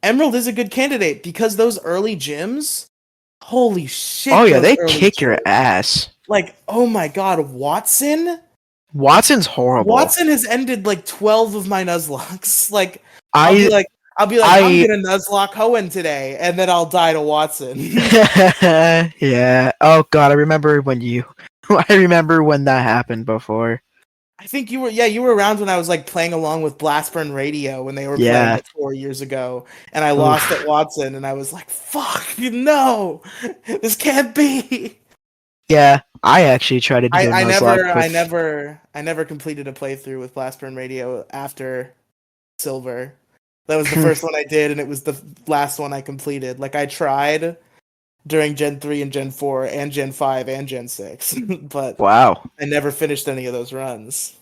Emerald is a good candidate because those early gyms, holy shit! Oh yeah, Those they early kick your gyms. ass. Like, oh my god, Watson. Watson's horrible. Watson has ended like 12 of my Nuzlocks. Like, I I'll be like, I'm gonna Nuzlocke Hoenn today, and then I'll die to Watson. yeah. Oh god, I remember when that happened before. I think you were around when I was like playing along with Blastburn Radio when they were playing Yeah. it 4 years ago, and I lost at Watson, and I was like, "Fuck, no, this can't be." Yeah, I actually tried to do a Nuzlocke I never completed a playthrough with Blastburn Radio after Silver. That was the first one I did, and it was the last one I completed. Like I tried during Gen 3 and Gen 4 and Gen 5 and Gen 6, but Wow. I never finished any of those runs.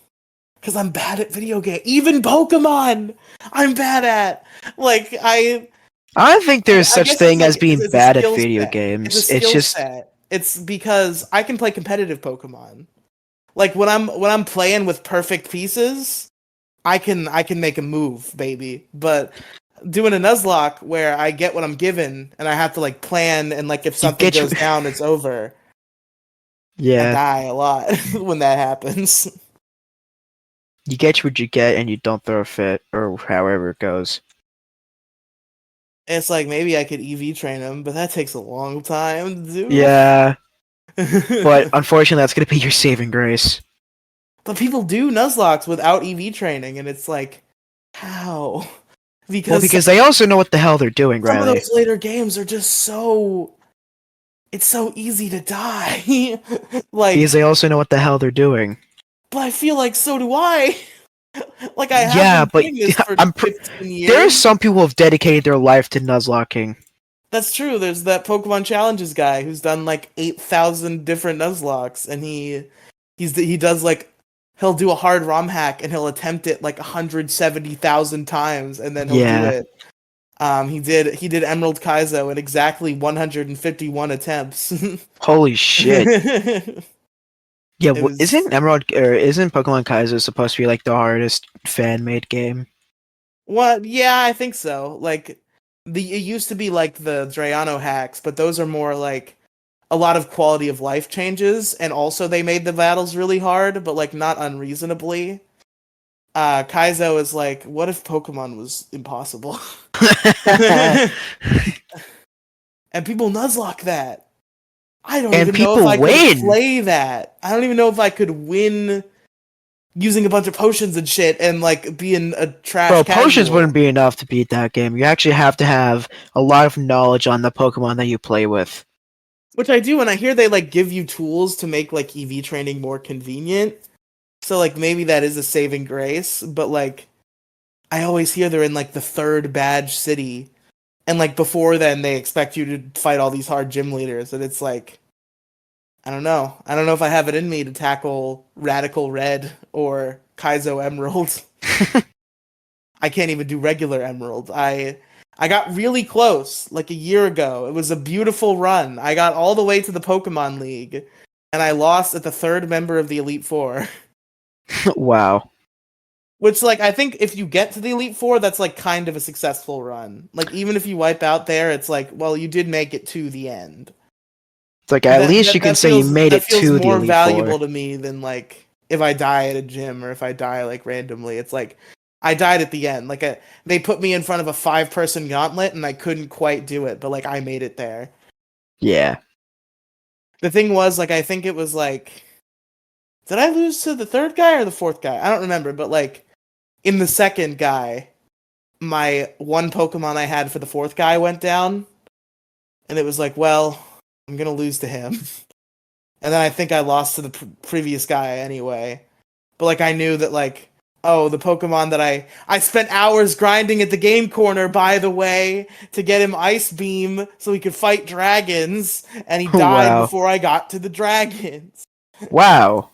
Because I'm bad at video game. Even Pokemon, I'm bad at. Like, I don't think there's I such guess thing it's as like- being it's a bad at skill video set. games. It's a It's skill just set. It's because I can play competitive Pokemon. Like when I'm playing with perfect pieces, I can make a move, baby. But doing a Nuzlocke where I get what I'm given and I have to like plan and like if something get goes your- down, it's over. I yeah. die a lot when that happens. You get what you get, and you don't throw a fit, or however it goes. It's like maybe I could EV train him, but that takes a long time to do. Yeah, but unfortunately, that's gonna be your saving grace. But people do Nuzlocks without EV training, and it's like, how? Because they also know what the hell they're doing, some of Riely. those later games are just so. It's so easy to die. Like, Because they also know what the hell they're doing. but I feel like so do I. Like I have Yeah, been but doing this for I'm 15 years. There are some people who have dedicated their life to Nuzlocking. That's true. There's that Pokemon Challenges guy who's done like 8,000 different Nuzlocks, and he does like he'll do a hard ROM hack and he'll attempt it like 170,000 times, and then he'll do it. He did Emerald Kaizo in exactly 151 attempts. Holy shit! Yeah, It was- isn't Pokemon Kaizo supposed to be like the hardest fan-made game? What? Yeah, I think so. Like it used to be like the Drayano hacks, but those are more like a lot of quality of life changes, and also they made the battles really hard, but like not unreasonably. Kaizo is like, what if Pokemon was impossible? And people Nuzlocke that. I don't And even know if people I could win. play that. I don't even know if I could win using a bunch of potions and shit and like being a trash Bro, casual. potions wouldn't be enough to beat that game. You actually have to have a lot of knowledge on the Pokemon that you play with. Which I do, and I hear they like give you tools to make like EV training more convenient. So like maybe that is a saving grace, but like I always hear they're in like the 3rd badge city, and like before then they expect you to fight all these hard gym leaders, and it's like I don't know if I have it in me to tackle Radical Red or Kaizo Emerald. I can't even do regular Emerald. I got really close like a year ago. It was a beautiful run. I got all the way to the Pokemon League, and I lost at the 3rd member of the Elite Four. Wow. Which, like, I think if you get to the Elite Four, that's, like, kind of a successful run. Like, even if you wipe out there, it's like, well, you did make it to the end. It's like at least you can say you made it to the That feels more Elite valuable Four. to me than, like, if I die at a gym or if I die, like, randomly. It's like, I died at the end. Like, they put me in front of a 5-person gauntlet, and I couldn't quite do it, but, like, I made it there. Yeah. The thing was, like, I think it was, like... Did I lose to the 3rd guy or the 4th guy? I don't remember, but, like, in the 2nd guy, my one Pokemon I had for the 4th guy went down, and it was like, well, I'm gonna lose to him. And then I think I lost to the previous guy anyway. But, like, I knew that, like, oh, the Pokemon that I spent hours grinding at the game corner, by the way, to get him Ice Beam so he could fight dragons, and he died Wow. before I got to the dragons. Wow.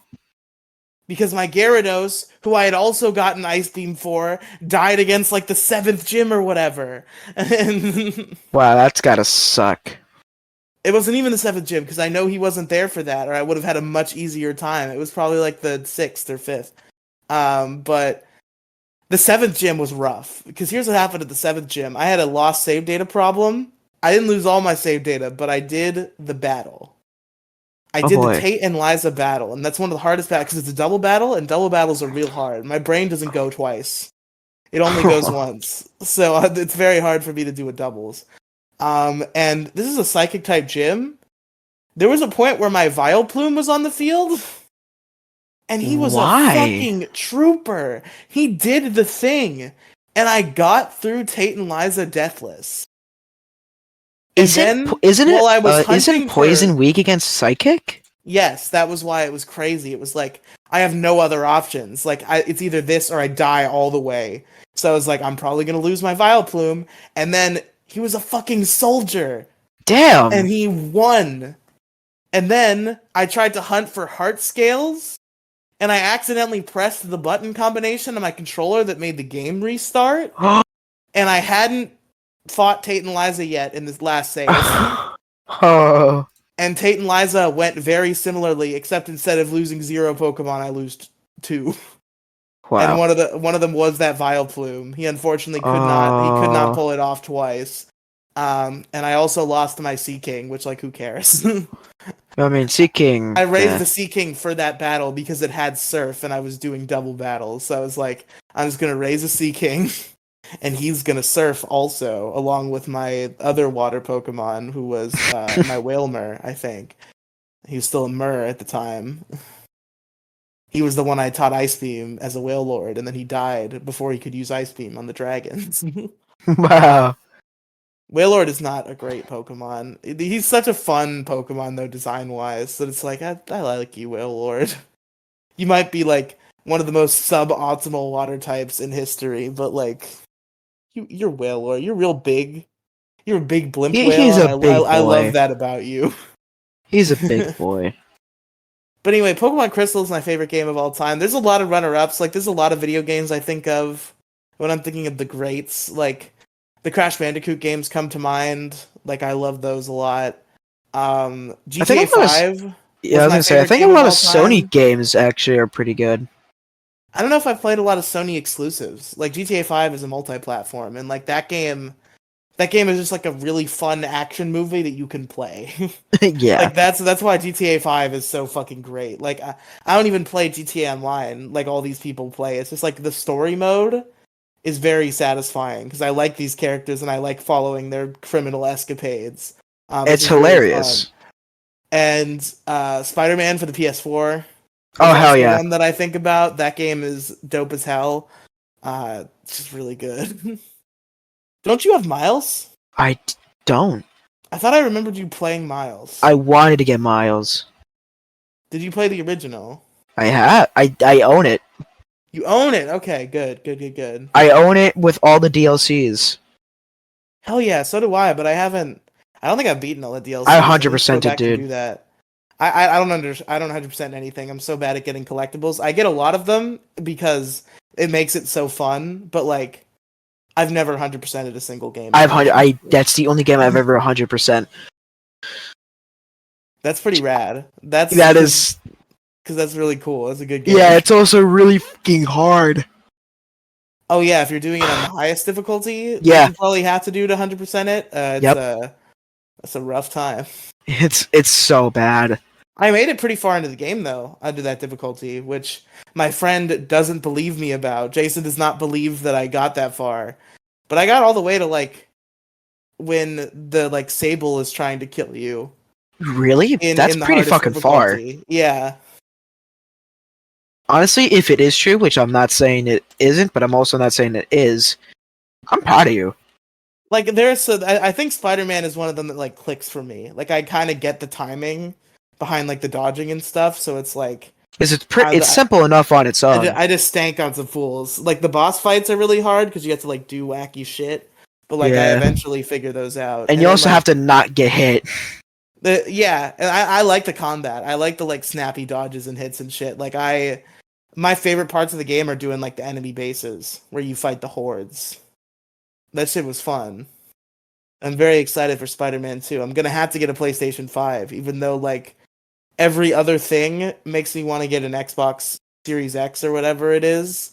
because my Gyarados, who I had also gotten Ice Beam for, died against like the 7th gym or whatever. And Wow, that's gotta suck. it wasn't even the 7th gym because I know he wasn't there for that, or I would have had a much easier time. It was probably like the 6th or 5th. But the 7th gym was rough because here's what happened at the 7th gym. I had a lost save data problem. I didn't lose all my save data, but I did the battle. I did the Tate and Liza battle, and that's one of the hardest battles because it's a double battle, and double battles are real hard. My brain doesn't go twice. It only goes once. So it's very hard for me to do a doubles. And this is a psychic type gym. There was a point where my Vileplume was on the field, and he was a fucking trooper. He did the thing, and I got through Tate and Liza deathless. Isn't poison weak against psychic? Yes, that was why it was crazy. It was like, I have no other options. Like, it's either this or I die all the way. So I was like, I'm probably going to lose my Vileplume. And then he was a fucking soldier. Damn. And he won. And then I tried to hunt for heart scales. And I accidentally pressed the button combination on my controller that made the game restart. And I hadn't fought Tate and Liza yet in this last save. Oh. And Tate and Liza went very similarly, except instead of losing 0 Pokemon, I lost 2. Wow. And one of them was that Vileplume. He unfortunately could not pull it off twice. And I also lost my Sea King, which, like, who cares? I mean, Sea King. I raised the Sea King for that battle because it had Surf, and I was doing double battles. So I was like, I'm just gonna raise a Sea King. And he's gonna surf also, along with my other water Pokemon, who was my Whalmer, I think. He was still a Murr at the time. He was the one I taught Ice Beam as a Whale Lord, and then he died before he could use Ice Beam on the dragons. Wow. Wailord is not a great Pokemon. He's such a fun Pokemon, though, design-wise, that it's like, I like you, Wailord. You might be, like, one of the most suboptimal water types in history, but, like, you're Wailord. You're real big. You're a big blimp whale. He's a big boy. I love that about you. He's a big boy. But anyway, Pokemon Crystal is my favorite game of all time. There's a lot of runner-ups. Like, there's a lot of video games I think of when I'm thinking of the greats. Like, the Crash Bandicoot games come to mind. Like, I love those a lot. GTA 5. Yeah, I was gonna say, I think a lot of Sony games actually are pretty good. I don't know if I've played a lot of Sony exclusives. Like, GTA 5 is a multi-platform, and, like, that game is just, like, a really fun action movie that you can play. Yeah. Like, that's why GTA 5 is so fucking great. Like, I don't even play GTA Online like all these people play. It's just, like, the story mode is very satisfying, because I like these characters, and I like following their criminal escapades. It's hilarious. And Spider-Man for the PS4. Oh, hell yeah. One that I think about. That game is dope as hell. It's just really good. Don't you have Miles? I don't. I thought I remembered you playing Miles. I wanted to get Miles. Did you play the original? I have. I own it. You own it? Okay, good. I own it with all the DLCs. Hell yeah, so do I, but I don't think I've beaten all the DLCs. I 100% did, dude. Do that. I don't 100% anything. I'm so bad at getting collectibles. I get a lot of them because it makes it so fun, but like I've never 100%ed a single game. That's the only game I've ever 100%. That's pretty rad. That is because that's really cool. That's a good game. Yeah, it's also really fucking hard. Oh yeah, if you're doing it on the highest difficulty, yeah, you probably have to do to 100% it. It's a rough time. It's so bad. I made it pretty far into the game though, under that difficulty, which my friend doesn't believe me about. Jason does not believe that I got that far, but I got all the way to like when the like Sable is trying to kill you. Really? That's pretty fucking difficulty. Far. Yeah. Honestly, if it is true, which I'm not saying it isn't, but I'm also not saying it is, I'm proud of you. Like, I think Spider-Man is one of them that, like, clicks for me. Like, I kind of get the timing behind, like, the dodging and stuff, so it's, like... It's simple enough on its own. I just stank on some fools. Like, the boss fights are really hard, because you have to, like, do wacky shit. But, like, I eventually figure those out. And you also have to not get hit. And I like the combat. I like the, like, snappy dodges and hits and shit. Like, my favorite parts of the game are doing like the enemy bases where you fight the hordes. That shit was fun. I'm very excited for Spider-Man 2. I'm gonna have to get a PlayStation 5, even though like every other thing makes me want to get an Xbox Series X or whatever it is.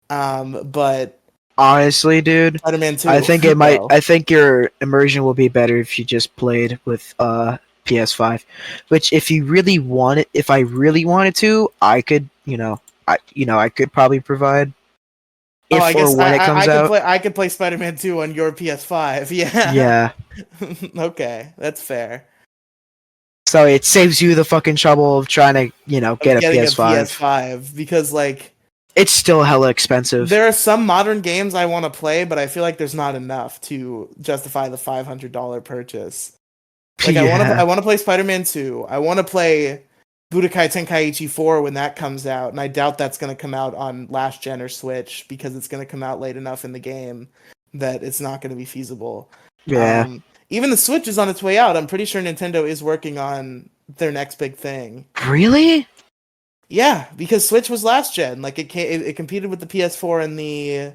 But Honestly, dude, Spider-Man 2. I think it might. though. I think your immersion will be better if you just played with PS5. Which, if I really wanted to, I could, I could probably provide Oh, I if or guess when it comes I could out. play Spider-Man 2 on your PS5. Yeah. Yeah. Okay, that's fair. So it saves you the fucking trouble of trying to, Of get a getting a PS5. PS5 because like It's still hella expensive. there are some modern games I want to play, but I feel like there's not enough to justify the $500 purchase. Like I want to play Spider-Man 2. I want to play Budokai Tenkaichi 4 when that comes out, and I doubt that's going to come out on last gen or Switch because it's going to come out late enough in the game that it's not going to be feasible. Yeah. Even the Switch is on its way out. I'm pretty sure Nintendo is working on their next big thing. Really? Yeah, because Switch was last gen. Like it competed with the PS4 and the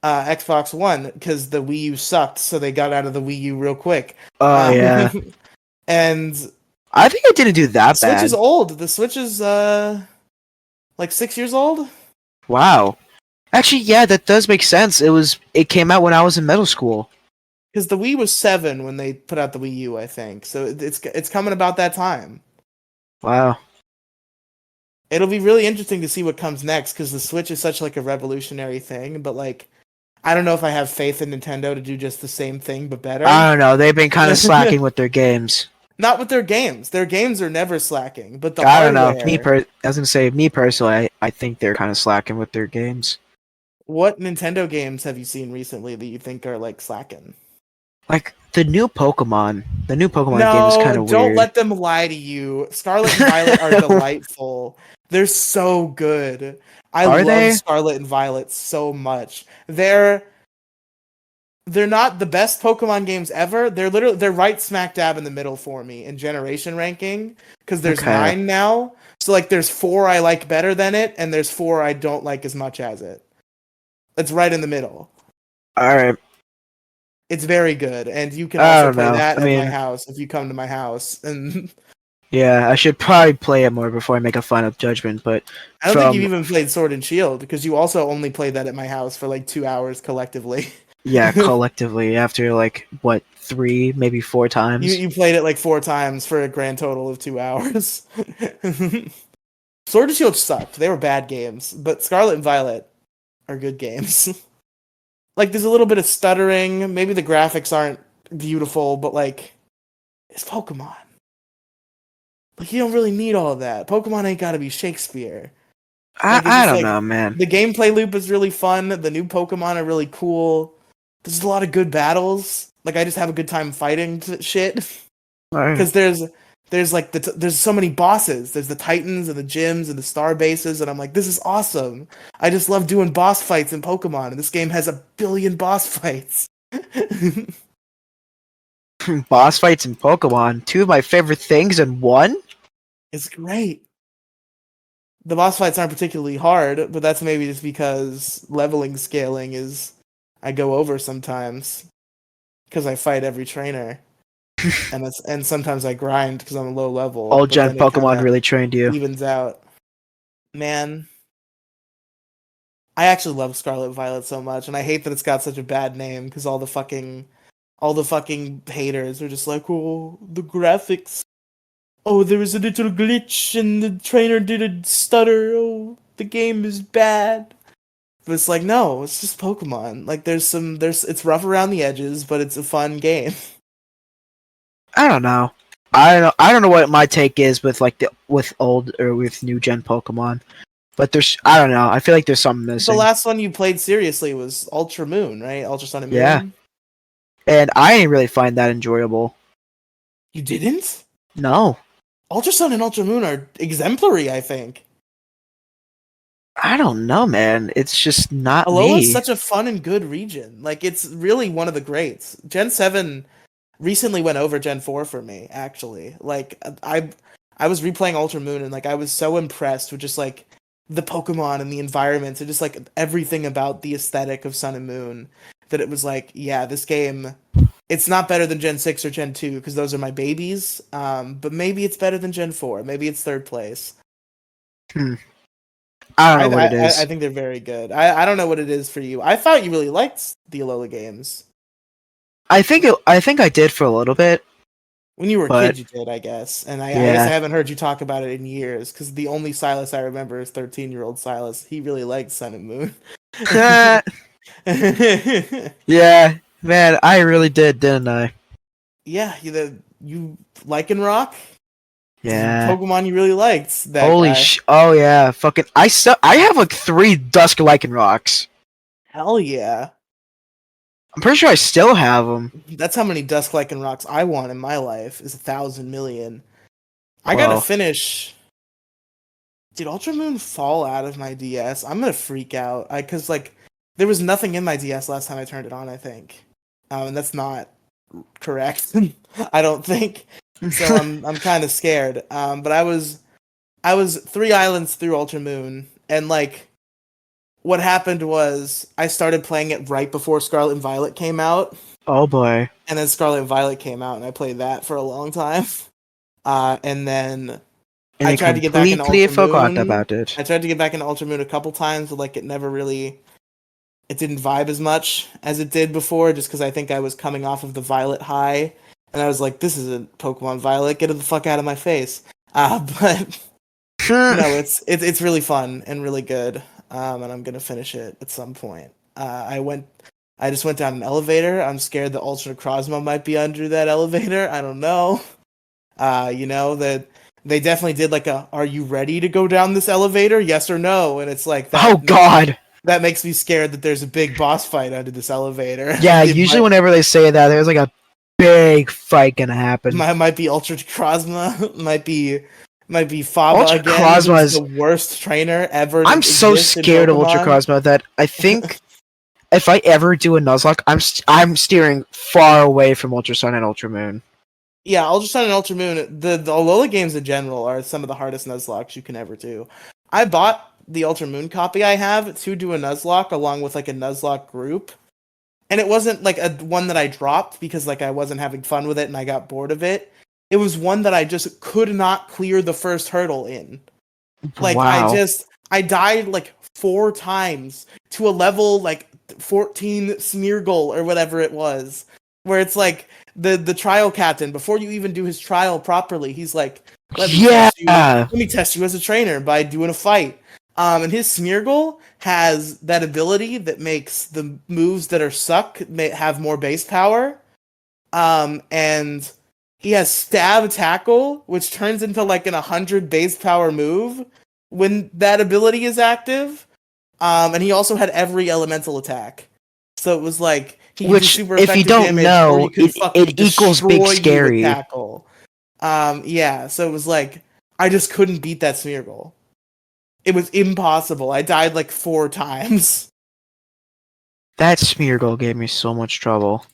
Xbox One because the Wii U sucked, so they got out of the Wii U real quick. Oh yeah. And I think it didn't do that Switch bad. is old. The Switch is like 6 years old. Wow. Actually, yeah, that does make sense. It came out when I was in middle school. Because the Wii was 7 when they put out the Wii U, I think. So it's coming about that time. Wow. It'll be really interesting to see what comes next because the Switch is such like a revolutionary thing. But like, I don't know if I have faith in Nintendo to do just the same thing but better. I don't know. They've been kind of slacking with their games. Not with their games. Their games are never slacking. But the I don't know. hardware. I was gonna say, me personally, I think they're kind of slacking with their games. What Nintendo games have you seen recently that you think are like slacking? Like the new Pokemon. The new Pokemon game is kind of weird. Don't let them lie to you. Scarlet and Violet are delightful. They're so good. I love Scarlet and Violet so much. They're not the best Pokemon games ever. They're right smack dab in the middle for me in generation ranking because there's 9 now. So like there's 4 I like better than it, and there's 4 I don't like as much as it. It's right in the middle. All right. It's very good, and you can also play that at my house if you come to my house. And yeah, I should probably play it more before I make a final judgment. But I don't think you've even played Sword and Shield because you also only played that at my house for like 2 hours collectively. Yeah, collectively after like what 3, maybe 4 times. You played it like 4 times for a grand total of 2 hours. Sword and Shield sucked. They were bad games, but Scarlet and Violet are good games. Like there's a little bit of stuttering. Maybe the graphics aren't beautiful, but like it's Pokemon. Like you don't really need all of that. Pokemon ain't gotta be Shakespeare. Like, I don't know, man. The gameplay loop is really fun. The new Pokemon are really cool. There's a lot of good battles. Like I just have a good time fighting shit. Because there's like there's so many bosses. There's the Titans and the gyms and the star bases, and I'm like, this is awesome. I just love doing boss fights in Pokemon, and this game has 1 billion boss fights. Boss fights in Pokemon, 2 of my favorite things in one? It's great. The boss fights aren't particularly hard, but that's maybe just because leveling scaling is I go over sometimes because I fight every trainer. and sometimes I grind because I'm a low level. Old gen Pokemon really trained you. Evens out. Man, I actually love Scarlet and Violet so much, and I hate that it's got such a bad name because all the fucking haters are just like, oh, the graphics. Oh, there was a little glitch and the trainer did a stutter. Oh, the game is bad. But it's like, no, it's just Pokemon. Like it's rough around the edges, but it's a fun game. I don't know. I don't know what my take is with with old or with new gen Pokemon. But I don't know. I feel like there's something missing. The last one you played seriously was Ultra Moon, right? Ultra Sun and Moon. Yeah. And I didn't really find that enjoyable. You didn't? No. Ultra Sun and Ultra Moon are exemplary, I think. I don't know, man. It's just not Alola me. is such a fun and good region. Like, it's really one of the greats. Gen 7 recently went over Gen 4 for me, actually. Like, I was replaying Ultra Moon, and, like, I was so impressed with just, like, the Pokemon and the environments and just like everything about the aesthetic of Sun and Moon, that it was like, yeah, this game, it's not better than Gen 6 or Gen 2 because those are my babies. But maybe it's better than Gen 4. Maybe it's third place. I don't know what it is. I think they're very good. I don't know what it is for you. I thought you really liked the Alola games. I think I did for a little bit. When you were a But- kid, you did, I guess. And I Yeah. guess I haven't heard you talk about it in years, because the only Silas I remember is 13-year-old Silas. He really liked Sun and Moon. Yeah, man, I really did, didn't I? Yeah, you Lycanroc? Yeah. Pokemon you really liked. That Holy guy. Oh yeah, fucking I have like 3 Dusk Lycanrocs. Hell yeah. I'm pretty sure I still have them. That's how many Dusk Lycanrocs I want in my life, is 1,000 million. I gotta Wow. finish. Did Ultra Moon fall out of my DS? I'm gonna freak out. Cause like there was nothing in my DS last time I turned it on, I think. And that's not correct. I don't think. So I'm kind of scared. But I was 3 islands through Ultra Moon, and like what happened was I started playing it right before Scarlet and Violet came out, Oh boy. and then Scarlet and Violet came out, and I played that for a long time. And then And I tried to get back into completely Ultra forgot Moon. about it. I tried to get back into Ultra Moon a couple times, but like it didn't vibe as much as it did before, just because I think I was coming off of the Violet high, and I was like, this isn't Pokemon Violet, get it the fuck out of my face. But no, it's really fun and really good, and I'm gonna finish it at some point. I just went down an elevator. I'm scared that Ultra Necrozma might be under that elevator. I don't know. That they definitely did like are you ready to go down this elevator? Yes or no? And it's like that. Oh god. That makes me scared that there's a big boss fight under this elevator. Yeah, usually whenever they say that, there's like a big fight gonna happen. Might be Ultra Necrozma, might be Faba Ultra again. Necrozma Who's is the worst trainer ever. to I'm so exist in scared of Ultra Pokemon. Necrozma that I think if I ever do a Nuzlocke, I'm steering far away from Ultra Sun and Ultra Moon. Yeah, Ultra Sun and Ultra Moon, the Alola games in general are some of the hardest Nuzlocks you can ever do. I bought the Ultra Moon copy I have to do a Nuzlocke along with like a Nuzlocke group. And it wasn't like a one that I dropped because like I wasn't having fun with it and I got bored of it. It was one that I just could not clear the first hurdle in. Like Wow. I died like 4 times to a level like 14 Smeargle or whatever it was, where it's like the trial captain, before you even do his trial properly, he's like, let me test you as a trainer by doing a fight. And his Smeargle has that ability that makes the moves that are suck have more base power. And he has Stab Tackle, which turns into like an 100 base power move when that ability is active. And he also had every elemental attack. So it was like he could do super if you effective don't damage, know, or he could fucking it equals destroy big you with scary. tackle. Yeah, so it was like I just couldn't beat that Smeargle. It was impossible. I died like 4 times. That Smeargle gave me so much trouble.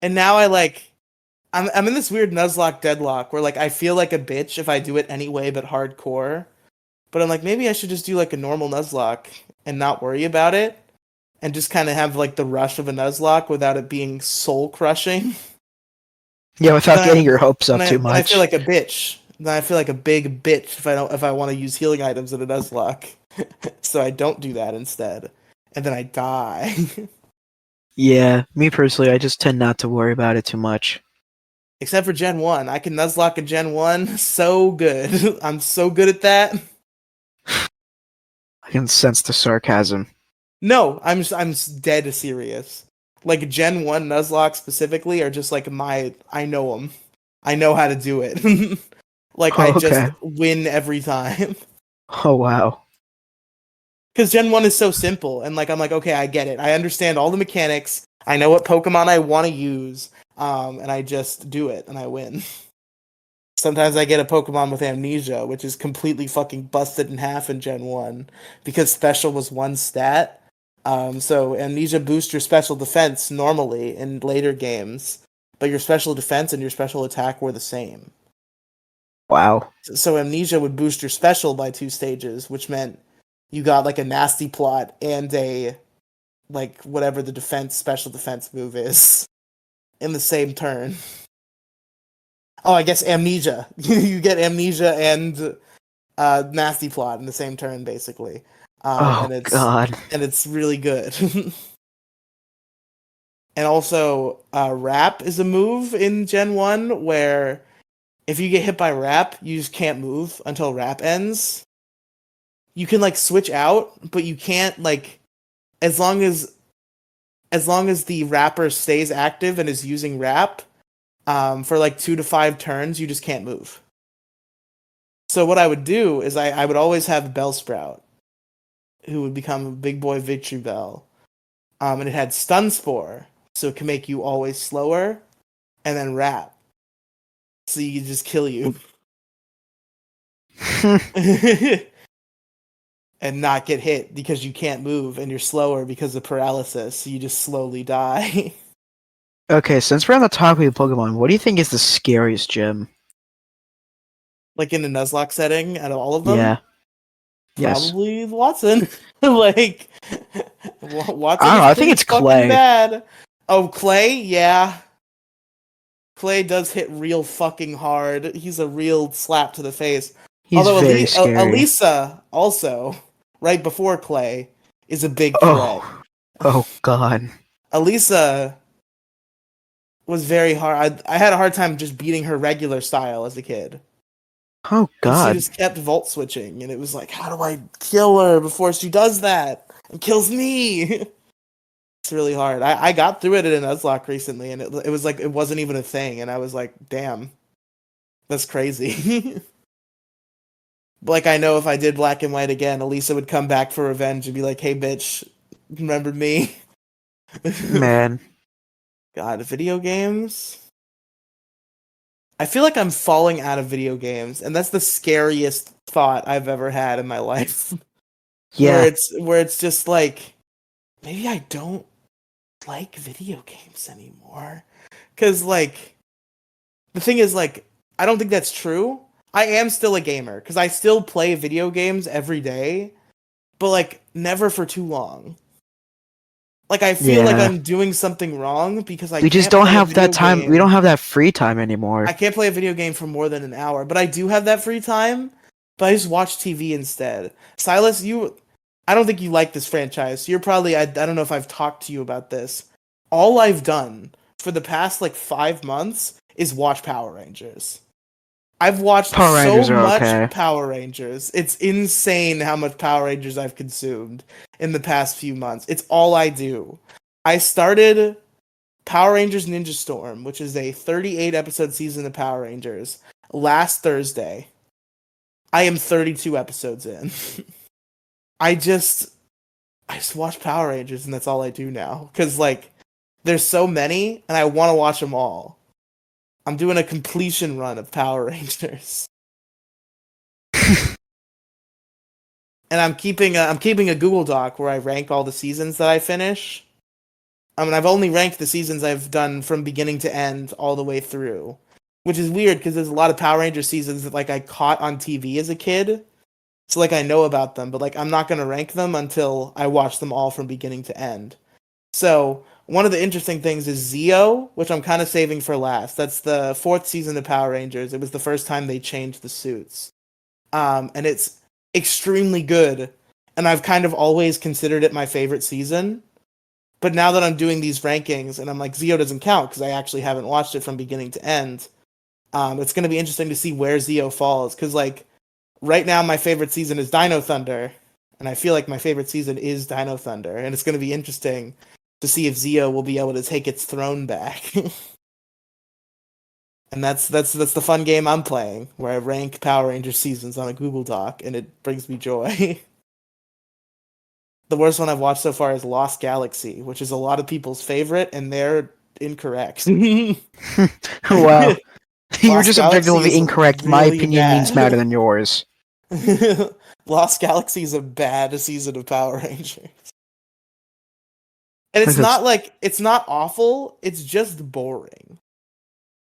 And now I'm in this weird Nuzlocke deadlock where like I feel like a bitch if I do it anyway but hardcore. But I'm like, maybe I should just do like a normal Nuzlocke and not worry about it. And just kind of have like the rush of a Nuzlocke without it being soul crushing. Yeah, without Then getting your hopes up too much. I feel like a bitch. Then I feel like a big bitch if I want to use healing items in a Nuzlocke. So I don't do that instead. And then I die. Yeah, me personally, I just tend not to worry about it too much. Except for Gen 1. I can Nuzlocke a Gen 1 so good. I'm so good at that. I can sense the sarcasm. No, I'm dead serious. Like Gen 1 Nuzlocke specifically are just like I know them. I know how to do it. Like I just win every time. Oh wow. Because Gen 1 is so simple, and like I'm like, okay, I get it. I understand all the mechanics. I know what Pokemon I want to use, and I just do it, and I win. Sometimes I get a Pokemon with Amnesia, which is completely fucking busted in half in Gen 1, because Special was 1 stat. So Amnesia boosts your special defense normally in later games, but your special defense and your special attack were the same. Wow. So Amnesia would boost your special by 2 stages, which meant you got like a nasty plot and a like whatever the special defense move is in the same turn. Oh, I guess amnesia. You get amnesia and nasty plot in the same turn, basically. Oh God. And it's really good. And also, Wrap is a move in Gen 1 where if you get hit by Wrap, you just can't move until Wrap ends. You can like switch out, but you can't like as long as the Wrapper stays active and is using Wrap for like 2 to 5 turns, you just can't move. So what I would do is I would always have Bellsprout, who would become a big boy Victory Bell. And it had Stun Spore, so it can make you always slower, and then Wrap. So you can just kill you. And not get hit because you can't move and you're slower because of paralysis, so you just slowly die. Okay, since we're on the topic of Pokemon, what do you think is the scariest gym? Like in the Nuzlocke setting, out of all of them? Yeah. Yes. Probably Watson. Like, Watson I don't know, is I think pretty it's fucking Clay. bad. Oh, Clay? Yeah. Clay does hit real fucking hard. He's a real slap to the face. He's Although very scary. Elisa, also, right before Clay, is a big threat. Oh God. Elisa was very hard. I had a hard time just beating her regular style as a kid. Oh God. She just kept volt switching, and it was like, how do I kill her before she does that and kills me? It's really hard. I got through it in a Nuzlocke recently, and it was like it wasn't even a thing, and I was like, damn, that's crazy. But like I know if I did Black and White again, Elisa would come back for revenge and be like, hey bitch, remember me? Man. God, video games? I feel like I'm falling out of video games, and that's the scariest thought I've ever had in my life. Yeah. Where it's just like, maybe I don't like video games anymore. Cause like, the thing is like, I don't think that's true. I am still a gamer, cause I still play video games every day, but like, never for too long. Like, I feel like I'm doing something wrong because we just don't have that time. We don't have that free time anymore. I can't play a video game for more than an hour, but I do have that free time. But I just watch TV instead. Silas, I don't think you like this franchise. You're probably, I don't know if I've talked to you about this. All I've done for the past like 5 months is watch Power Rangers. I've watched so much Power Rangers. It's insane how much Power Rangers I've consumed in the past few months. It's all I do. I started Power Rangers Ninja Storm, which is a 38 episode season of Power Rangers, last Thursday. I am 32 episodes in. I just watch Power Rangers, and that's all I do now. Because, like, there's so many, and I want to watch them all. I'm doing a completion run of Power Rangers. And I'm keeping a Google Doc where I rank all the seasons that I finish. I mean, I've only ranked the seasons I've done from beginning to end all the way through. Which is weird, because there's a lot of Power Ranger seasons that, like, I caught on TV as a kid. So, like, I know about them, but, like, I'm not going to rank them until I watch them all from beginning to end. So, one of the interesting things is Zeo, which I'm kind of saving for last. That's the 4th season of Power Rangers. It was the first time they changed the suits. And it's extremely good. And I've kind of always considered it my favorite season. But now that I'm doing these rankings, and I'm like, Zeo doesn't count, because I actually haven't watched it from beginning to end. It's going to be interesting to see where Zeo falls. Because, like, right now my favorite season is Dino Thunder. And I feel like my favorite season is Dino Thunder. And it's going to be interesting to see if Zeo will be able to take its throne back. And that's the fun game I'm playing, where I rank Power Rangers seasons on a Google Doc, and it brings me joy. The worst one I've watched so far is Lost Galaxy, which is a lot of people's favorite, and they're incorrect. Wow. You're just objectively incorrect. Really, my opinion means matter than yours. Lost Galaxy is a bad season of Power Rangers. And it's not awful, it's just boring.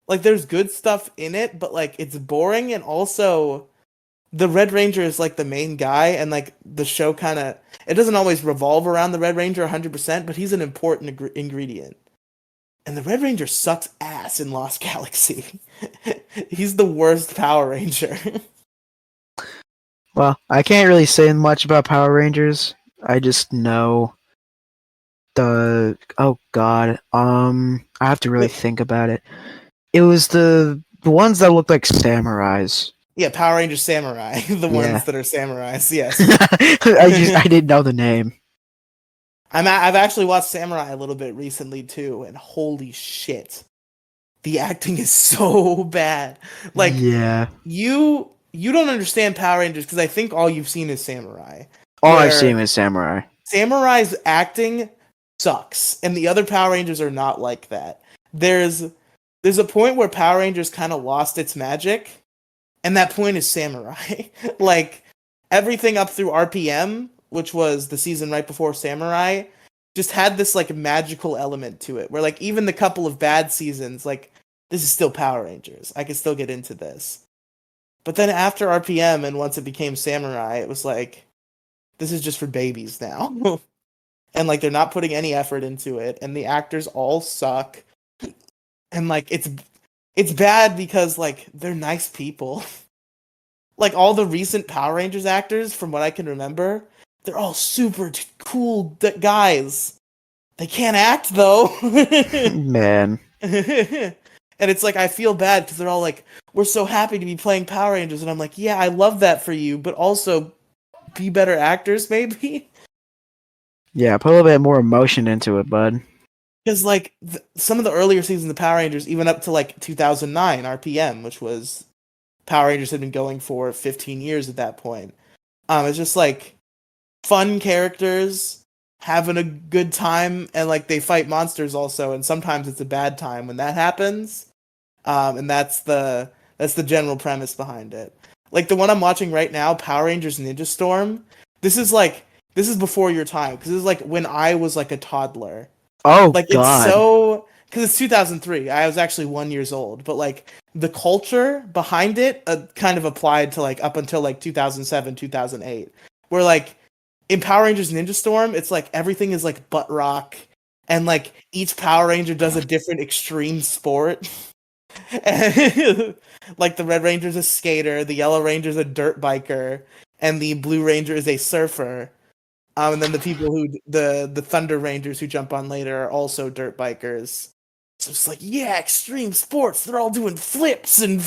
Like, there's good stuff in it, but, like, it's boring, and also the Red Ranger is, like, the main guy, and, like, the show kind of it doesn't always revolve around the Red Ranger 100%, but he's an important ingredient. And the Red Ranger sucks ass in Lost Galaxy. He's the worst Power Ranger. Well, I can't really say much about Power Rangers. I just know oh god, I have to really think about it. It was the ones that looked like samurais. Yeah, Power Ranger Samurai, the ones that are samurais. Yes, I didn't know the name. I've actually watched Samurai a little bit recently too, and holy shit, the acting is so bad. Like, yeah, you don't understand Power Rangers because I think all you've seen is Samurai. All I've seen is Samurai. Samurai's acting sucks, and the other Power Rangers are not like that. There's a point where Power Rangers kind of lost its magic, and that point is Samurai. Like, everything up through RPM, which was the season right before Samurai, just had this like magical element to it, where like even the couple of bad seasons, like, this is still Power Rangers. I can still get into this. But then after RPM and once it became Samurai, it was like, this is just for babies now. And like they're not putting any effort into it, and the actors all suck. And like it's bad because like they're nice people. Like all the recent Power Rangers actors, from what I can remember, they're all super cool guys. They can't act though. Man. And it's like I feel bad because they're all like, we're so happy to be playing Power Rangers, and I'm like, yeah, I love that for you, but also be better actors, maybe. Yeah, put a little bit more emotion into it, bud. Because like some of the earlier seasons of Power Rangers, even up to like 2009 RPM, which was Power Rangers had been going for 15 years at that point. It's just like fun characters having a good time, and like they fight monsters also, and sometimes it's a bad time when that happens. And that's the general premise behind it. Like the one I'm watching right now, Power Rangers Ninja Storm. This is before your time, because this is like when I was like a toddler. Oh, like God. It's so, because it's 2003. I was actually 1 year old, but like the culture behind it kind of applied to like up until like 2007, 2008, where like in Power Rangers Ninja Storm, it's like everything is like butt rock, and like each Power Ranger does a different extreme sport. Like the Red Ranger's a skater, the Yellow Ranger's a dirt biker, and the Blue Ranger is a surfer. And then the people who the Thunder Rangers who jump on later are also dirt bikers. So it's like, yeah, extreme sports. They're all doing flips and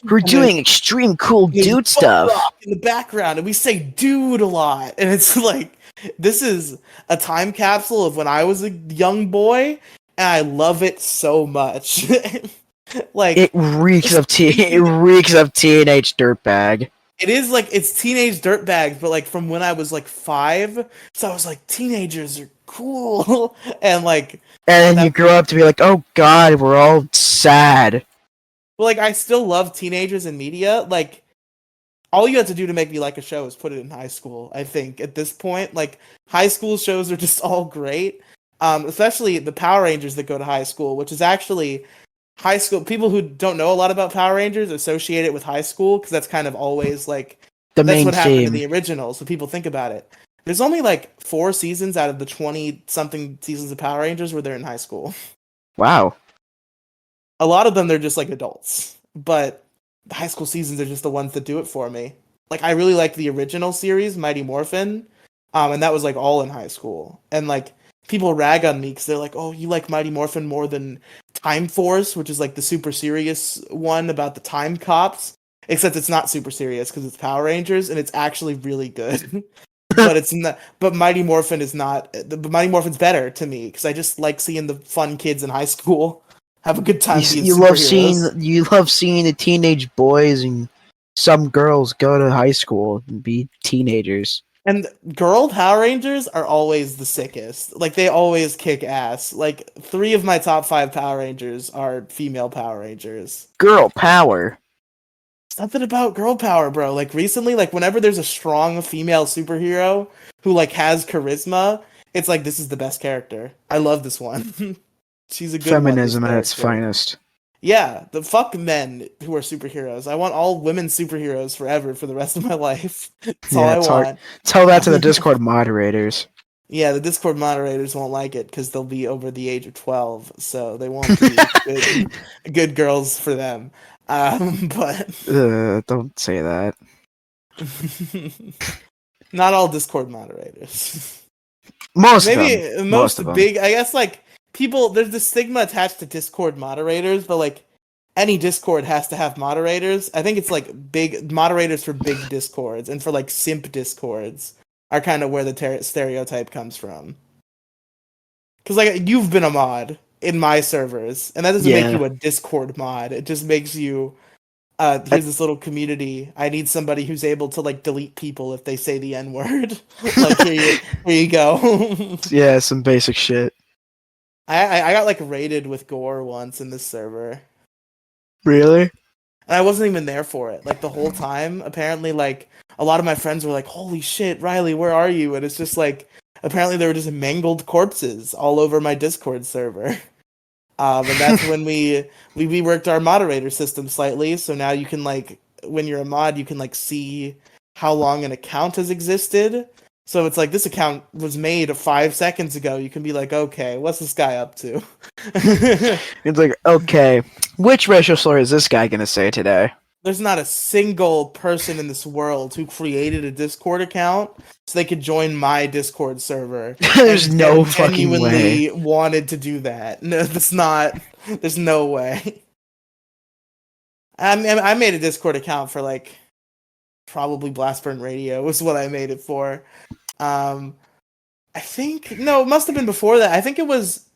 we're doing extreme cool dude stuff in the background, and we say "dude" a lot. And it's like, this is a time capsule of when I was a young boy, and I love it so much. Like it reeks of teenage dirtbag. It is like, it's teenage dirtbags, but like from when I was like 5, so I was like, teenagers are cool, and like, and then you grow up to be like, oh god, we're all sad. Well, like I still love teenagers in media. Like, all you have to do to make me like a show is put it in high school. I think at this point, like high school shows are just all great, especially the Power Rangers that go to high school, which is actually. High school people who don't know a lot about Power Rangers associate it with high school because that's kind of always like the that's main what happened theme. in the original. So people think about it. There's only like 4 seasons out of the 20-something seasons of Power Rangers where they're in high school. Wow. A lot of them they're just like adults, but the high school seasons are just the ones that do it for me. Like I really like the original series, Mighty Morphin, and that was like all in high school. And like people rag on me because they're like, "Oh, you like Mighty Morphin more than Time Force," which is like the super serious one about the time cops. Except it's not super serious because it's Power Rangers, and it's actually really good. But it's not. But Mighty Morphin is not. But Mighty Morphin's better to me because I just like seeing the fun kids in high school have a good time being superheroes. You love seeing the teenage boys and some girls go to high school and be teenagers. And girl Power Rangers are always the sickest. Like, they always kick ass. Like, 3 of my top 5 Power Rangers are female Power Rangers. Girl power. Something about girl power, bro. Like, recently, like, whenever there's a strong female superhero who, like, has charisma, it's like, this is the best character. I love this one. She's a good Feminism one, at its finest. Yeah, the fuck men who are superheroes. I want all women superheroes forever for the rest of my life. That's all Yeah, I it's hard. want. Tell that to the Discord moderators. Yeah, the Discord moderators won't like it because they'll be over the age of 12, so they won't be good girls for them. But Don't say that. not all Discord moderators. Most of Maybe them. Most of most them. big, I guess, like people. There's the stigma attached to Discord moderators, but like any Discord has to have moderators. I think it's like big moderators for big Discords and for like simp Discords are kind of where the stereotype comes from. Because like you've been a mod in my servers, and that doesn't make Yeah. you a Discord mod. It just makes you here's this little community. I need somebody who's able to like delete people if they say the N word. Like here you go. Yeah, some basic shit. I got like raided with gore once in this server. Really? And I wasn't even there for it. Like the whole time, apparently like a lot of my friends were like, "Holy shit, Riely, where are you?" And it's just like apparently there were just mangled corpses all over my Discord server. And that's when we reworked our moderator system slightly. So now you can like when you're a mod, you can like see how long an account has existed. So it's like this account was made 5 seconds ago. You can be like, okay, what's this guy up to? It's like, okay, which racial slur is this guy gonna say today? There's not a single person in this world who created a Discord account so they could join my Discord server. There's and no fucking way. genuinely wanted to do that. No, that's not. There's no way. I made a Discord account for like probably Blastburn Radio was what I made it for. I think no, it must have been before that. I think it was.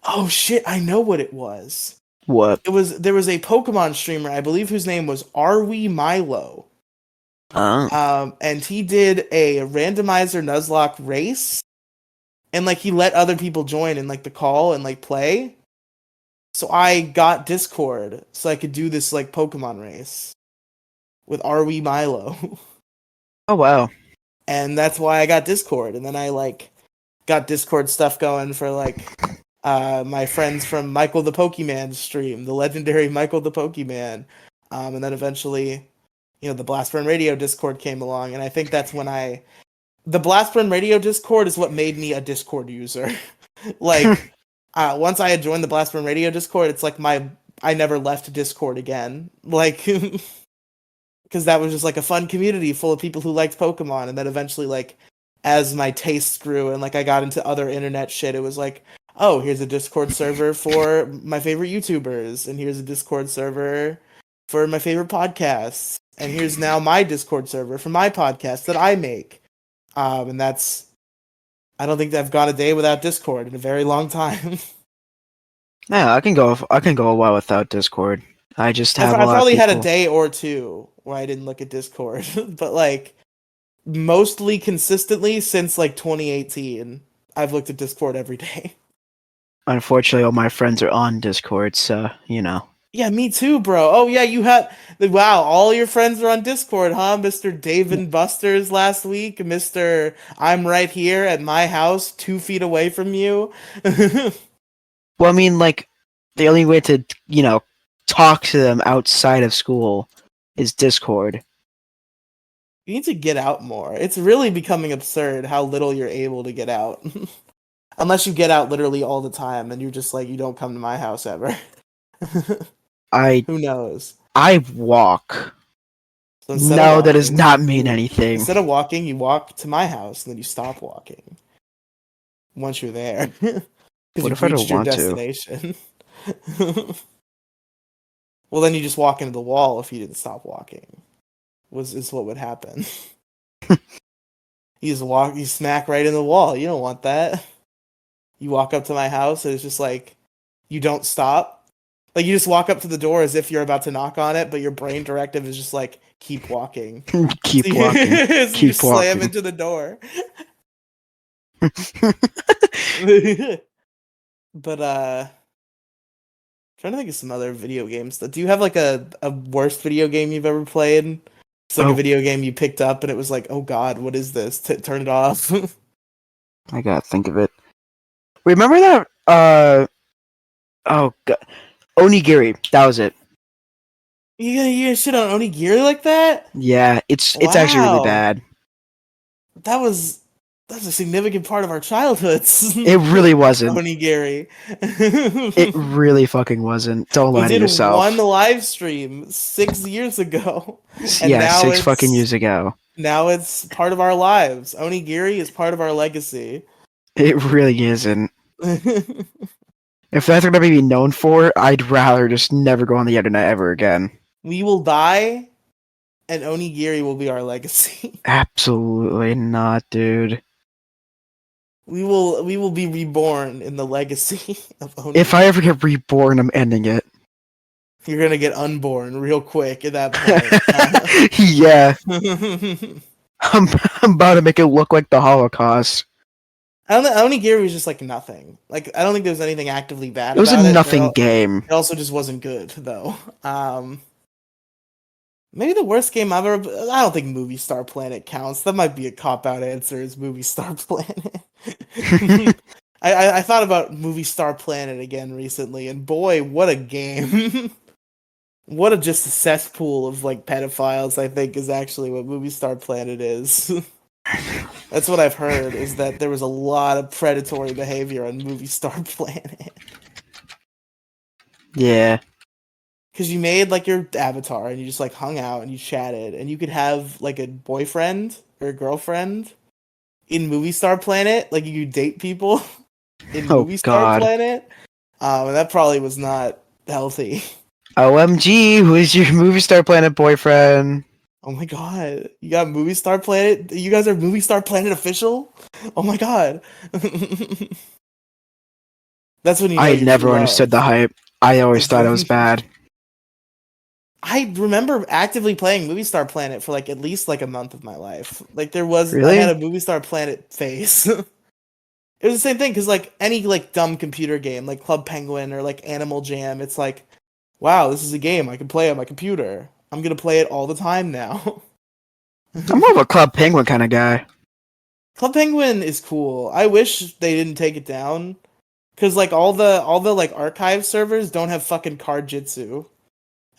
Oh shit! I know what it was. What? There was a Pokemon streamer, I believe, whose name was Are We Milo. And he did a randomizer Nuzlocke race, and like he let other people join in like the call and like play. So I got Discord so I could do this like Pokemon race with Are We Milo. Oh wow. And that's why I got Discord, and then I like got Discord stuff going for like my friends from Michael the Pokemon stream, the legendary Michael the Pokemon. And then eventually, the Blastburn Radio Discord came along, and I think that's when the Blastburn Radio Discord is what made me a Discord user. Like, once I had joined the Blastburn Radio Discord, it's like I never left Discord again. Like, because that was just like a fun community full of people who liked Pokemon, and then eventually, like, as my tastes grew and like I got into other internet shit, it was like, oh, here's a Discord server for my favorite YouTubers, and here's a Discord server for my favorite podcasts, and here's now my Discord server for my podcast that I make. And that's, I don't think I've gone a day without Discord in a very long time. Yeah, I can go a while without Discord. I just have I a lot probably of had a people. day or two where I didn't look at Discord, but like mostly consistently since like 2018, I've looked at Discord every day. Unfortunately, all my friends are on Discord, so Yeah, me too, bro. Oh yeah, you had wow, all your friends are on Discord, huh? Mr. David Busters last week, Mr. I'm right here at my house, 2 feet away from you. Well, I mean, like, the only way to talk to them outside of school is Discord. You need to get out more. It's really becoming absurd how little you're able to get out. Unless you get out literally all the time and you're just like, you don't come to my house ever. Who knows? I walk. So No, that does not mean anything. Instead of walking, you walk to my house and then you stop walking. Once you're there. Because What you've if I don't reached your want to? destination. Well, then you just walk into the wall if you didn't stop walking. Is what would happen. You smack right in the wall. You don't want that. You walk up to my house and it's just like, you don't stop. Like, you just walk up to the door as if you're about to knock on it, but your brain directive is just like, keep walking. Keep So walking. you Keep just slam walking. into the door. But, trying to think of some other video games. Do you have, like, a worst video game you've ever played? It's like a video game you picked up and it was like, oh god, what is this? Turn it off. I gotta think of it. Remember that? Oh god. Onigiri. That was it. You gonna shit on onigiri like that? Yeah, it's actually really Wow. bad. That's a significant part of our childhoods. It really wasn't. Onigiri. It really fucking wasn't. Don't We lie to did one yourself. live stream 6 years ago, and Yeah, now 6 fucking years ago. now it's part of our lives. Onigiri is part of our legacy. It really isn't. If that's what I'm gonna be known for, I'd rather just never go on the internet ever again. We will die, and onigiri will be our legacy. Absolutely not, dude. We will be reborn in the legacy of onigiri. If I ever get reborn, I'm ending it. You're gonna get unborn real quick at that point. Yeah, I'm about to make it look like the Holocaust. I don't think onigiri was just like nothing. Like I don't think there was anything actively bad. It was about a nothing It game. It also just wasn't good though. Maybe the worst game I've ever. I don't think Movie Star Planet counts. That might be a cop out answer. Is Movie Star Planet? I thought about Movie Star Planet again recently, and boy, what a game! What a just a cesspool of like pedophiles. I think is actually what Movie Star Planet is. That's what I've heard. Is that there was a lot of predatory behavior on Movie Star Planet. Yeah. Because you made like your avatar and you just like hung out and you chatted and you could have like a boyfriend or a girlfriend in Movie Star Planet. Like you could date people in Movie Star Planet. And that probably was not healthy. OMG, who is your Movie Star Planet boyfriend? Oh my god. You got Movie Star Planet? You guys are Movie Star Planet official? Oh my god. That's when you know I you're never true understood love. the hype. I always thought it was bad. I remember actively playing Movie Star Planet for like at least like a month of my life. Like there was, Really? I had a Movie Star Planet phase. It was the same thing because like any like dumb computer game like Club Penguin or like Animal Jam, it's like, wow, this is a game I can play on my computer. I'm gonna play it all the time now. I'm more of a Club Penguin kind of guy. Club Penguin is cool. I wish they didn't take it down because like all the like archive servers don't have fucking card jitsu.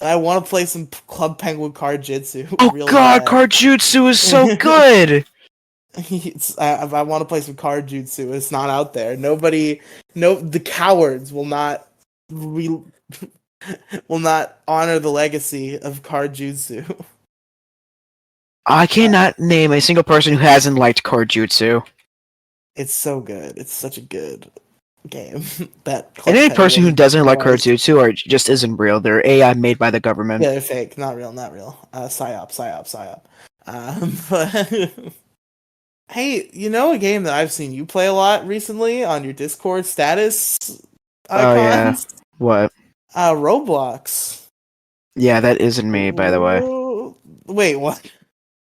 And I want to play some Club Penguin card jitsu. Oh real god, bad. card jutsu is so good! I want to play some card jutsu. It's not out there. The cowards will not will not honor the legacy of card jutsu. I cannot name a single person who hasn't liked card jutsu. It's so good. It's such a good game. That And any person who Penguin doesn't like card was- jutsu or just isn't real. They're AI made by the government. Yeah, they're fake. Not real. Psyop. But hey, you know a game that I've seen you play a lot recently on your Discord status Oh, yeah. icons? What? Roblox. Yeah, that isn't me, by the way. Whoa. Wait, what?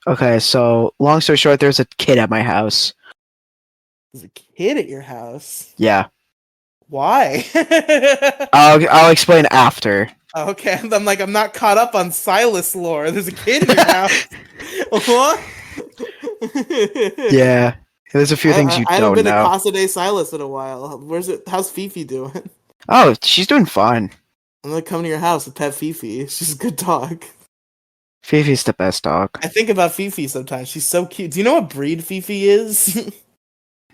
Okay, so long story short, there's a kid at my house. There's a kid at your house. Yeah. Why? I'll explain after. Okay, I'm like, I'm not caught up on Silas lore. There's a kid in your house. What? Yeah. There's a few things you I haven't don't been know. to Casa de Silas in a while. How's Fifi doing? Oh, she's doing fine. I'm gonna come to your house with pet Fifi. She's a good dog. Fifi's the best dog. I think about Fifi sometimes. She's so cute. Do you know what breed Fifi is?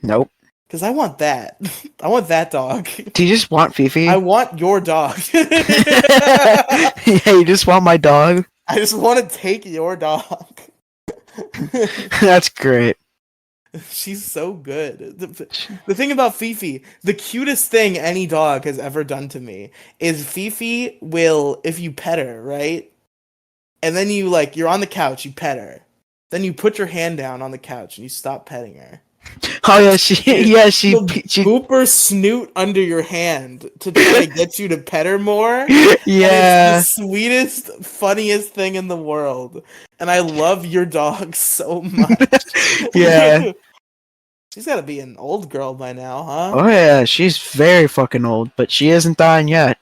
Nope. Because I want that. I want that dog. Do you just want Fifi? I want your dog. Yeah, you just want my dog? I just want to take your dog. That's great. She's so good. The thing about Fifi, the cutest thing any dog has ever done to me is Fifi will, if you pet her, right? And then you're on the couch, you pet her. Then you put your hand down on the couch and you stop petting her. Oh yeah, she She'll boop her snoot under your hand to try to get you to pet her more. Yeah. It's the sweetest, funniest thing in the world. And I love your dog so much. Yeah. She's gotta be an old girl by now, huh? Oh yeah, she's very fucking old, but she isn't dying yet.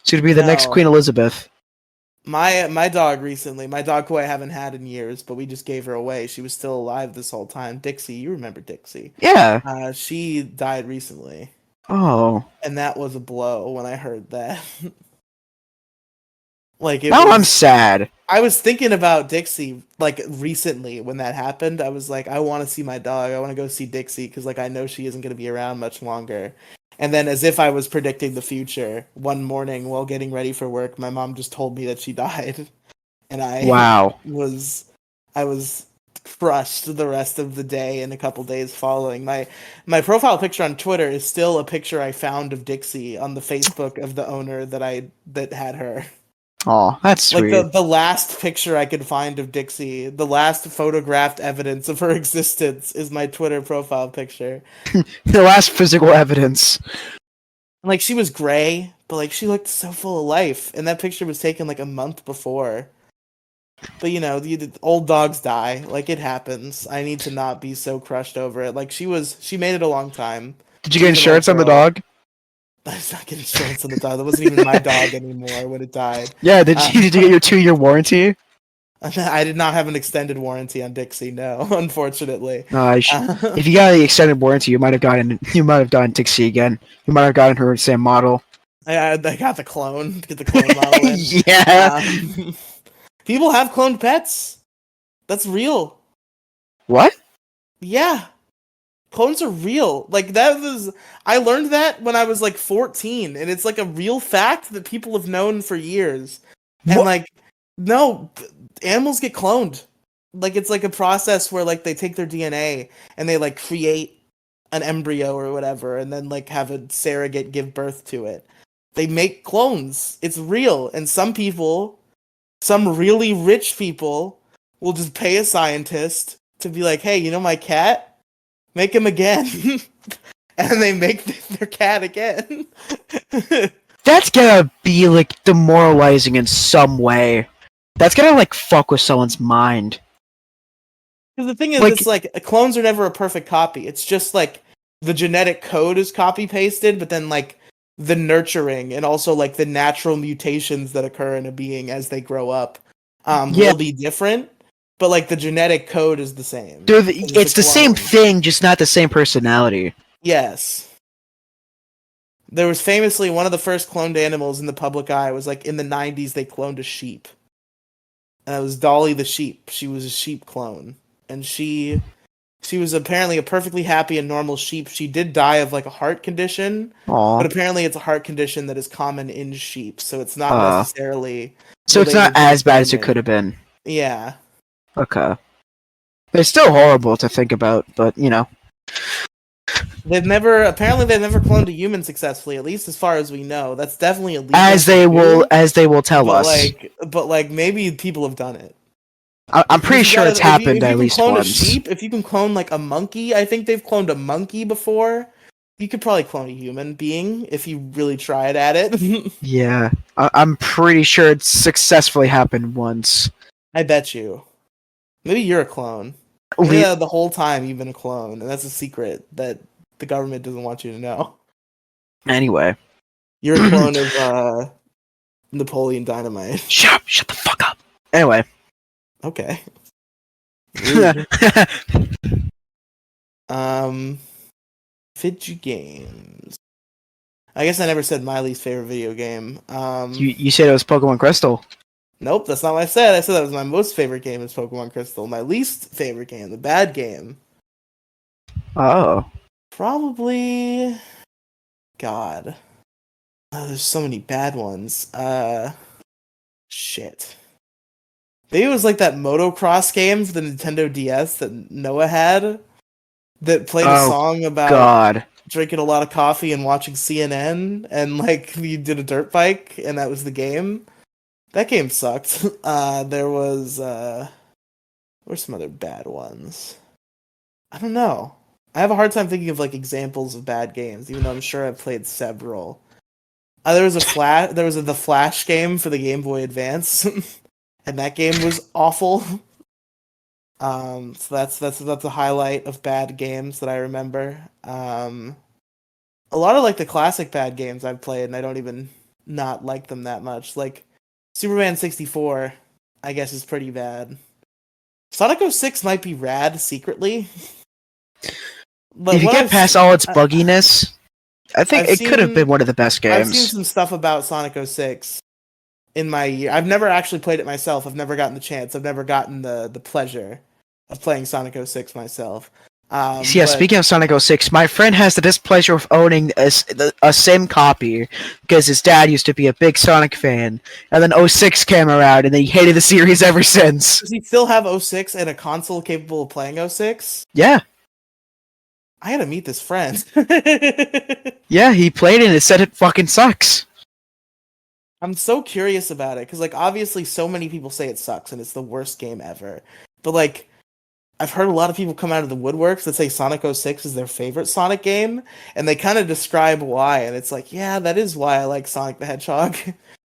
She's gonna be the next No. Queen Elizabeth. My dog recently, my dog who I haven't had in years, but we just gave her away. She was still alive this whole time. Dixie, you remember Dixie? Yeah. She died recently, Oh. and that was a blow when I heard that. Like it Now I'm was. sad. I was thinking about Dixie like recently when that happened. I was like, I want to see my dog. I want to go see Dixie because like I know she isn't going to be around much longer. And then, as if I was predicting the future, one morning while getting ready for work, my mom just told me that she died, and Wow. I was crushed the rest of the day and a couple days following. My profile picture on Twitter is still a picture I found of Dixie on the Facebook of the owner that had her. Oh, that's Like sweet. the last picture I could find of Dixie, the last photographed evidence of her existence is my Twitter profile picture. The last physical evidence. And, like she was gray, but like she looked so full of life. And that picture was taken like a month before. But you know, the old dogs die. Like it happens. I need to not be so crushed over it. Like she made it a long time. Did you She get was an old insurance on the girl. dog? I was not getting insurance on the dog. That wasn't even my dog anymore when it died. Yeah, did you did you get your 2-year warranty? I did not have an extended warranty on Dixie. No, unfortunately. If you got the extended warranty, you might have gotten Dixie again. You might have gotten her the same model. I got the clone. Get the clone model in. Yeah. People have cloned pets. That's real. What? Yeah. Clones are real. Like I learned that when I was like 14, and it's like a real fact that people have known for years. And What? like, no, animals get cloned. Like it's like a process where like they take their DNA and they like create an embryo or whatever, and then like have a surrogate give birth to it. They make clones. It's real, and some really rich people, will just pay a scientist to be like, "Hey, you know my cat? Make him again." And they make their cat again. That's gonna be like demoralizing in some way. That's gonna like fuck with someone's mind. Because the thing is, Like- it's like clones are never a perfect copy. It's just like the genetic code is copy pasted, but then like the nurturing and also like the natural mutations that occur in a being as they grow up Yeah. will be different. But like the genetic code is the same. It's the same clone. thing, just not the same personality. Yes. There was famously one of the first cloned animals in the public eye was like in the 90s they cloned a sheep. And it was Dolly the sheep. She was a sheep clone. And she was apparently a perfectly happy and normal sheep. She did die of like a heart condition, Aw. but apparently it's a heart condition that is common in sheep, so it's not necessarily So it's not related to as bad as it cloning. could have been. Yeah. Okay. It's still horrible to think about, but you know. They've never cloned a human successfully, at least as far as we know. That's definitely illegal. As they will tell but us. Like maybe people have done it. I'm pretty sure it's happened at least If you can clone once. a sheep, if you can clone like a monkey, I think they've cloned a monkey before. You could probably clone a human being if you really tried at it. Yeah, I'm pretty sure it's successfully happened once. I bet you. Maybe you're a clone. Maybe the whole time you've been a clone, and that's a secret that the government doesn't want you to know. Anyway. You're a clone of Napoleon Dynamite. Shut the fuck up. Anyway. Okay. Video games. I guess I never said my least favorite video game. You said it was Pokemon Crystal. Nope, that's not what I said. I said that was my most favorite game is Pokemon Crystal. My least favorite game, the bad game. Oh. Probably... God. Oh, there's so many bad ones. Shit. Maybe it was like that motocross game for the Nintendo DS that Noah had that played a song about drinking a lot of coffee and watching CNN, and like you did a dirt bike and that was the game. That game sucked. There were some other bad ones. I don't know. I have a hard time thinking of like examples of bad games, even though I'm sure I've played several. There was the Flash game for the Game Boy Advance, and that game was awful. So that's a highlight of bad games that I remember. A lot of like the classic bad games I've played, and I don't even not like them that much. Like Superman 64, I guess is pretty bad. Sonic 06 might be rad secretly. But if you get past all its bugginess, I think it could have been one of the best games. I've seen some stuff about Sonic 06, in my year. I've never actually played it myself. I've never gotten the chance. I've never gotten the pleasure of playing Sonic 06 myself. Yeah, But speaking of Sonic 06, my friend has the displeasure of owning a sim copy because his dad used to be a big Sonic fan, and then 06 came around, and he hated the series ever since. does he still have 06 and a console capable of playing 06? Yeah, I gotta meet this friend. yeah, he played it and said it fucking sucks. I'm so curious about it because, like, obviously, so many people say it sucks and it's the worst game ever. But like, I've heard a lot of people come out of the woodworks that say Sonic 06 is their favorite Sonic game, and they kind of describe why. And it's like, yeah, that is why I like Sonic the Hedgehog.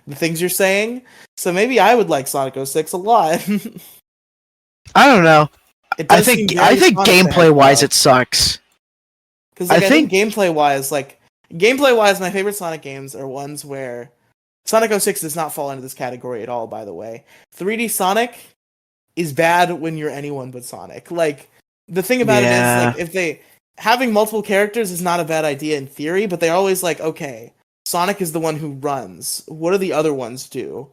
The things you're saying. So maybe I would like Sonic 06 a lot. I don't know. It I does think seem very Sonic the gameplay wise Hedgehog. it sucks. Because like, I I think think- gameplay wise, my favorite Sonic games are ones where Sonic 06 does not fall into this category at all. By the way, 3D Sonic is bad when you're anyone but Sonic. Like the thing about it is, like, if they having multiple characters is not a bad idea in theory, but they're always like, okay, Sonic is the one who runs. What do the other ones do?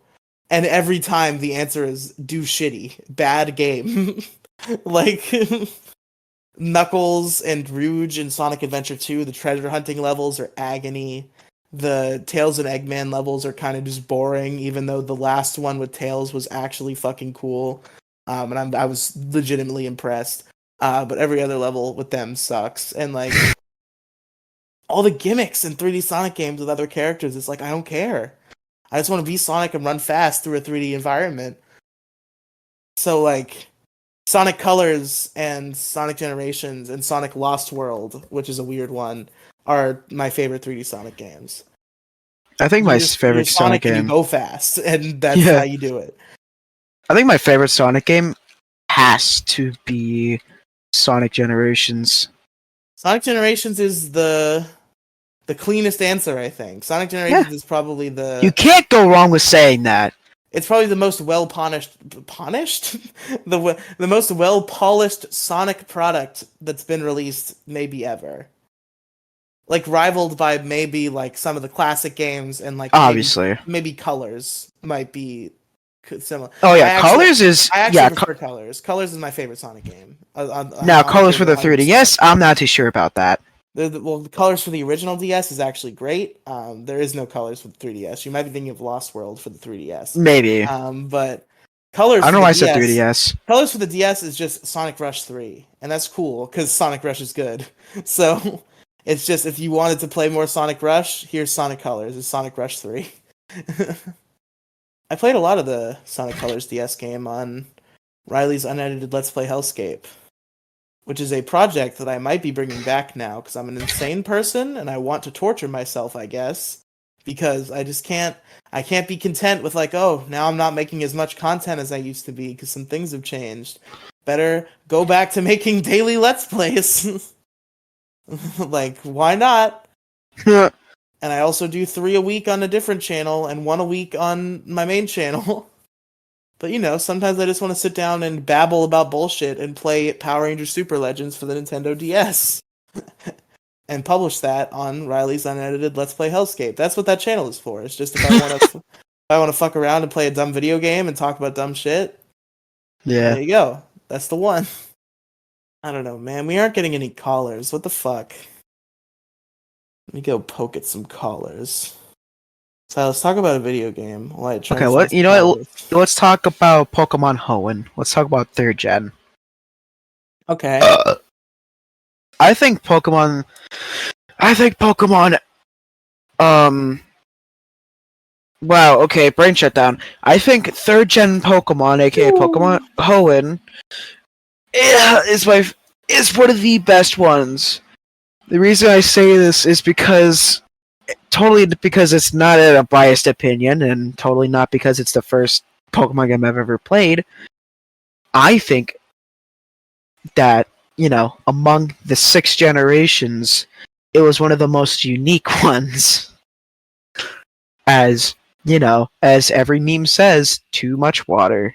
And every time the answer is do shitty, bad game. Like Knuckles and Rouge in Sonic Adventure 2, the treasure hunting levels are agony. The Tails and Eggman levels are kind of just boring, even though the last one with Tails was actually fucking cool. And I was legitimately impressed. But every other level with them sucks. And like all the gimmicks in 3D Sonic games with other characters, it's like I don't care. I just want to be Sonic and run fast through a 3D environment. So like Sonic Colors and Sonic Generations and Sonic Lost World, which is a weird one, are my favorite 3D Sonic games. I think my favorite You're Sonic and game. you go fast, and that's Yeah. how you do it. I think my favorite Sonic game has to be Sonic Generations. Sonic Generations is the cleanest answer, I think. Sonic Generations is probably You can't go wrong with saying that. it's probably the most polished the most well polished Sonic product that's been released maybe ever. Like rivaled by maybe like some of the classic games and like Obviously. maybe Colors might be similar. Oh yeah, Colors is I actually yeah. prefer Colors. Colors is my favorite Sonic game. Now Colors for the 100%. 3DS, I'm not too sure about that. The Colors for the original DS is actually great. There is no Colors for the 3DS. You might be thinking of Lost World for the 3DS. Maybe. But Colors. I don't know for why I the said DS 3DS. Colors for the DS is just Sonic Rush 3, and that's cool because Sonic Rush is good. So it's just if you wanted to play more Sonic Rush, here's Sonic Colors. It's Sonic Rush 3. I played a lot of the Sonic Colors DS game on Riely's unedited Let's Play Hellscape, which is a project that I might be bringing back now because I'm an insane person and I want to torture myself, I guess, because I can't be content with like, oh, now I'm not making as much content as I used to be because some things have changed. Better go back to making daily Let's Plays. Like, why not? And I also do 3 a week on a different channel and 1 a week on my main channel. But you know, sometimes I just want to sit down and babble about bullshit and play Power Rangers Super Legends for the Nintendo DS. And publish that on Riely's unedited Let's Play Hellscape. That's what that channel is for. It's just if I want to fuck around and play a dumb video game and talk about dumb shit. Yeah. There you go. That's the one. I don't know, man. We aren't getting any callers. What the fuck? Let me go poke at some callers. So let's talk about a video game. Okay, what you know what? Let's talk about Pokemon Hoenn. Let's talk about 3rd gen. Okay. I think Pokemon. Wow. Okay, brain shutdown. I think 3rd gen Pokemon, aka Pokemon Hoenn, is one of the best ones. The reason I say this is because it's not a biased opinion, and totally not because it's the first Pokemon game I've ever played. I think that, among the 6 generations, it was one of the most unique ones. As every meme says, too much water.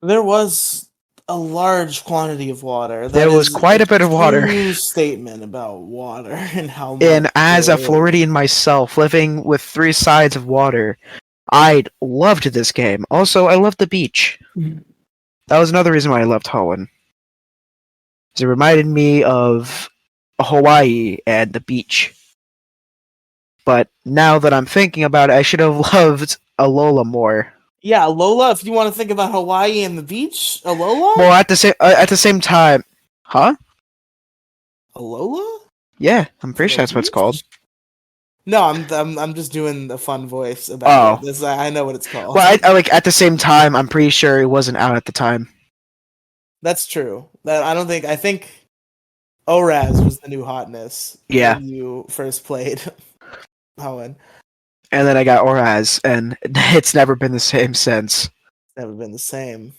There was a large quantity of water. There was quite a bit of water. True statement about water and how much. And as a Floridian myself, living with 3 sides of water, I loved this game. Also, I loved the beach. That was another reason why I loved Hoenn. It reminded me of Hawaii and the beach. But now that I'm thinking about it, I should have loved Alola more. Yeah, Alola. If you want to think about Hawaii and the beach, Alola. Well, at the same time, huh? Alola. Yeah, I'm pretty sure that's what it's called. No, I'm just doing a fun voice about it. This, I know what it's called. Well, I like at the same time, I'm pretty sure it wasn't out at the time. That's true. I think Oraz was the new hotness. Yeah. When you first played Hoenn. And then I got Oraz, and it's never been the same since. Never been the same.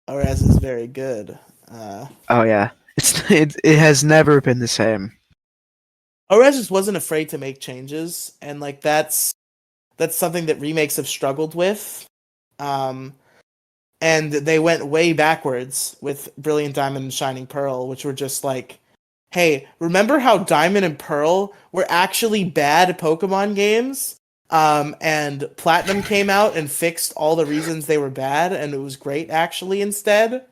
Oraz is very good. Oh yeah, it has never been the same. Oraz just wasn't afraid to make changes, and like that's something that remakes have struggled with. And they went way backwards with Brilliant Diamond and Shining Pearl, which were just like, hey, remember how Diamond and Pearl were actually bad Pokemon games? And Platinum came out and fixed all the reasons they were bad, and it was great actually instead.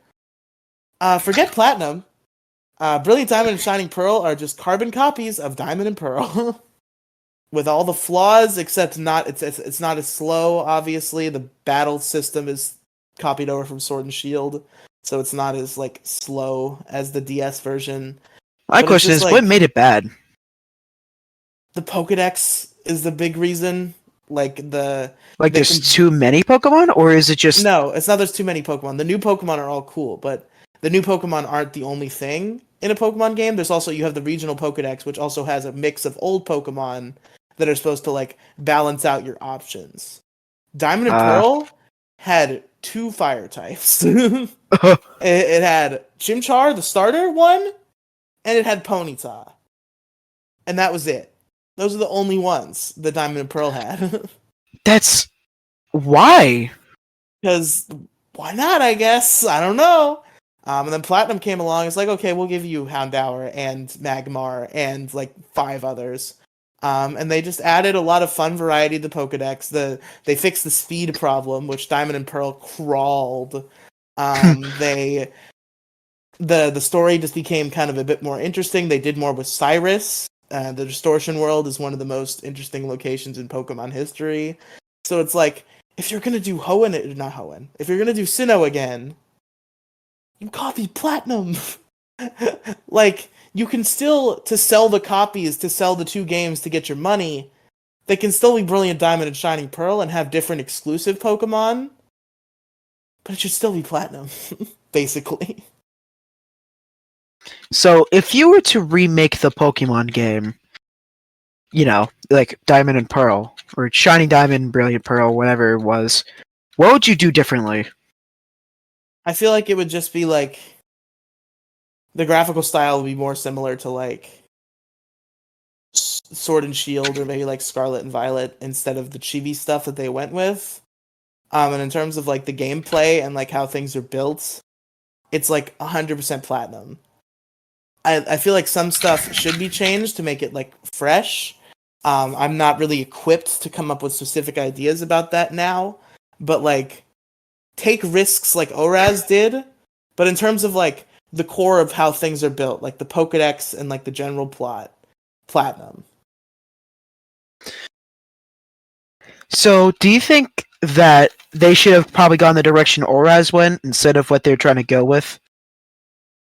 Forget Platinum. Brilliant Diamond and Shining Pearl are just carbon copies of Diamond and Pearl. With all the flaws, except it's not as slow, obviously. The battle system is copied over from Sword and Shield, so it's not as like slow as the DS version. My question is, what made it bad? The Pokédex is the big reason. There's too many Pokemon, or is it just no? It's not. There's too many Pokemon. The new Pokemon are all cool, but the new Pokemon aren't the only thing in a Pokemon game. There's also, you have the regional Pokédex, which also has a mix of old Pokemon that are supposed to like balance out your options. Diamond and Pearl had 2 fire types. it had Chimchar, the starter one, and it had Ponyta. And that was it. Those are the only ones that Diamond and Pearl had. That's why? Because why not, I guess? I don't know. And then Platinum came along. It's like, okay, we'll give you Houndour and Magmar and like 5 others. And they just added a lot of fun variety to the Pokedex. They fixed the speed problem, which Diamond and Pearl crawled. The story just became kind of a bit more interesting. They did more with Cyrus. The Distortion World is one of the most interesting locations in Pokemon history. So it's like, if you're gonna do if you're gonna do Sinnoh again, you copy Platinum. Like, you can still, to sell the copies, to sell the 2 games to get your money, they can still be Brilliant Diamond and Shining Pearl and have different exclusive Pokemon, but it should still be Platinum, basically. So, if you were to remake the Pokemon game, you know, like Diamond and Pearl, or Shining Diamond, Brilliant Pearl, whatever it was, what would you do differently? I feel like it would just be like, the graphical style would be more similar to like Sword and Shield, or maybe like Scarlet and Violet, instead of the chibi stuff that they went with. And in terms of like the gameplay and like how things are built, it's like 100% Platinum. I feel like some stuff should be changed to make it like fresh. I'm not really equipped to come up with specific ideas about that now, but like, take risks like Oraz did, but in terms of like the core of how things are built, like the Pokedex and like the general plot, Platinum. So, do you think that they should have probably gone the direction Oraz went instead of what they're trying to go with?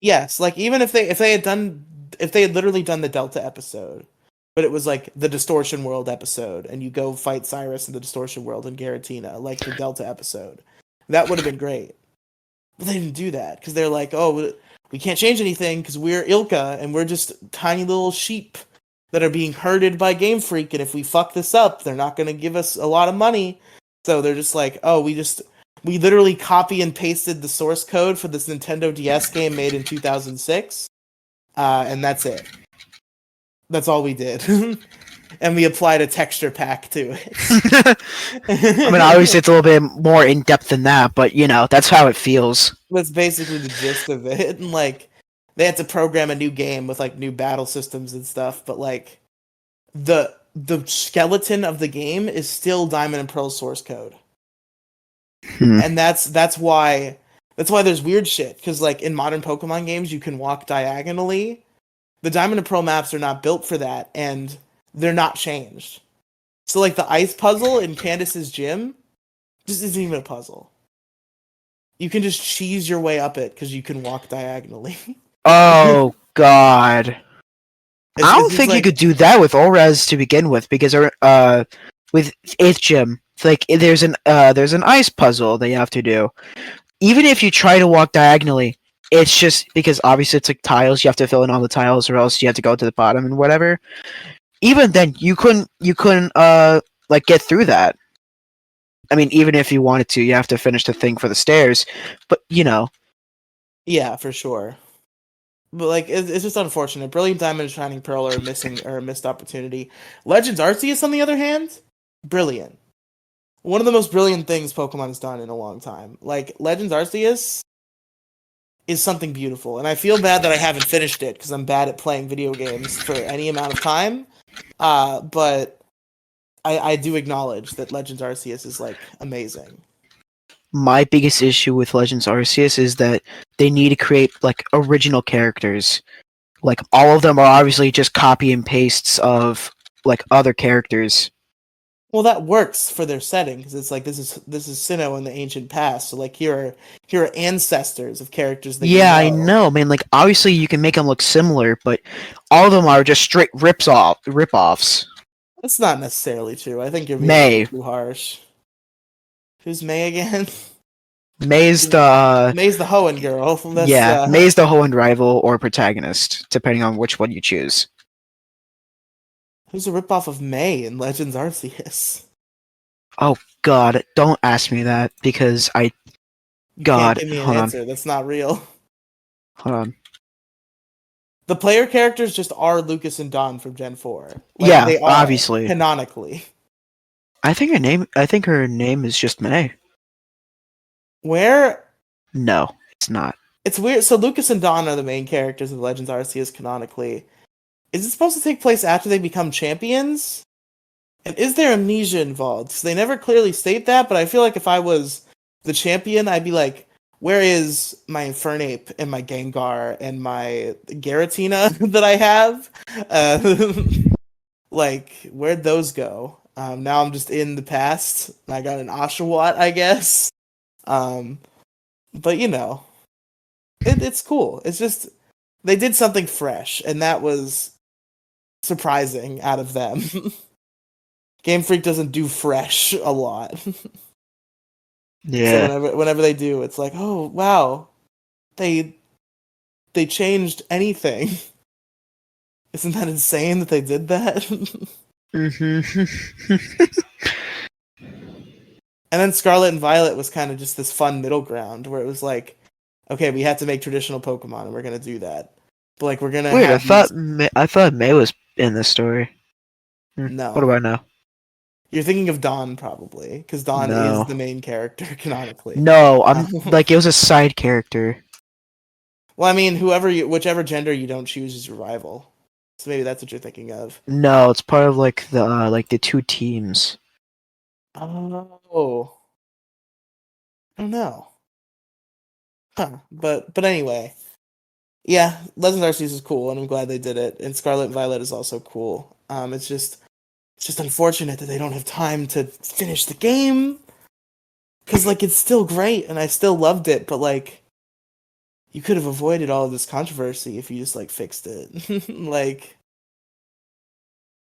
Yes, like even if they had literally done the Delta episode, but it was like the Distortion World episode, and you go fight Cyrus in the Distortion World in Giratina, like the Delta episode, that would have been great. But they didn't do that because they're like, oh, we can't change anything because we're Ilka and we're just tiny little sheep that are being herded by Game Freak, and if we fuck this up, they're not going to give us a lot of money. So they're just like, oh, we literally copy and pasted the source code for this Nintendo DS game made in 2006, and that's it. That's all we did. And we applied a texture pack to it. I mean, obviously it's a little bit more in-depth than that, but, you know, that's how it feels. That's basically the gist of it. And, like, they had to program a new game with, like, new battle systems and stuff, but, like, the the skeleton of the game is still Diamond and Pearl source code. Hmm. And that's why there's weird shit, because like in modern Pokemon games you can walk diagonally. The Diamond and Pearl maps are not built for that, and they're not changed. So like the ice puzzle in Candace's gym just isn't even a puzzle. You can just cheese your way up it because you can walk diagonally. Oh God. I don't It's just think you like, could do that with ORES to begin with, because with 8th gym, like there's an ice puzzle that you have to do. Even if you try to walk diagonally, it's just because obviously it's like tiles, you have to fill in all the tiles, or else you have to go to the bottom and whatever. Even then, you couldn't like get through that. I mean, even if you wanted to, you have to finish the thing for the stairs. But yeah, for sure. But like, it's just unfortunate. Brilliant Diamond and Shining Pearl are a missed opportunity. Legends Arceus, on the other hand, brilliant. One of the most brilliant things Pokemon has done in a long time. Like, Legends Arceus is something beautiful, and I feel bad that I haven't finished it because I'm bad at playing video games for any amount of time. But I do acknowledge that Legends Arceus is like amazing. my biggest issue with Legends Arceus is that they need to create like original characters. Like all of them are obviously just copy and pastes of like other characters. Well, that works for their setting because it's like this is Sinnoh in the ancient past. So like here are ancestors of characters that Yeah, I know, man. Like obviously you can make them look similar, but all of them are just straight rip-offs. That's not necessarily true. I think you're being May. too harsh. Who's May again? May's May's the Hoenn girl. That's, yeah, May's the Hoenn rival or protagonist, depending on which one you choose. Who's a ripoff of May in Legends Arceus? Oh God, don't ask me that because I You God, can't give me an hold on. answer. That's not real. Hold on. The player characters just are Lucas and Dawn from Gen 4. Like, Yeah, they are, obviously. canonically. I think her name is just May. Where? No, it's not. It's weird. So Lucas and Dawn are the main characters of Legends Arceus canonically. Is it supposed to take place after they become champions? And is there amnesia involved? Because they never clearly state that, but I feel like if I was the champion, I'd be like, where is my Infernape and my Gengar and my Garatina that I have? Like, where'd those go? Now I'm just in the past. I got an Oshawott, I guess. But you know, it's cool. It's just they did something fresh, and that was surprising out of them. Game Freak doesn't do fresh a lot. Yeah. So whenever they do, it's like, oh wow, they changed anything. Isn't that insane that they did that? And then Scarlet and Violet was kind of just this fun middle ground where it was like, okay, we have to make traditional Pokemon and we're gonna do that. But like we're gonna Wait, have I thought May was in this story. No. What do I know? You're thinking of Dawn probably, because Dawn No. is the main character canonically. No, I'm like it was a side character. Well, I mean, whichever gender you don't choose is your rival. So maybe that's what you're thinking of. No, it's part of like the two teams. Oh, I don't know. Huh. But anyway, yeah, Legends Arceus is cool, and I'm glad they did it. And Scarlet and Violet is also cool. It's just unfortunate that they don't have time to finish the game, because like it's still great, and I still loved it. But like, you could have avoided all of this controversy if you just like fixed it. Like,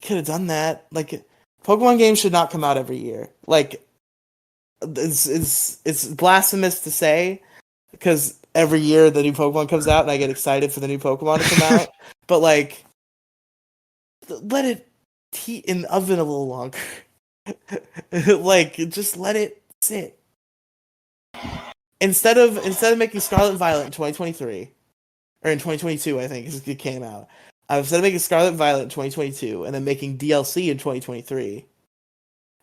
could have done that. Like, Pokemon games should not come out every year. Like, it's blasphemous to say, because every year the new Pokemon comes out and I get excited for the new Pokemon to come out. But like, let it heat in the oven a little longer. Like, just let it sit. Instead of making Scarlet and Violet in 2023, or in 2022, I think it came out. Instead of making Scarlet and Violet in 2022 and then making DLC in 2023,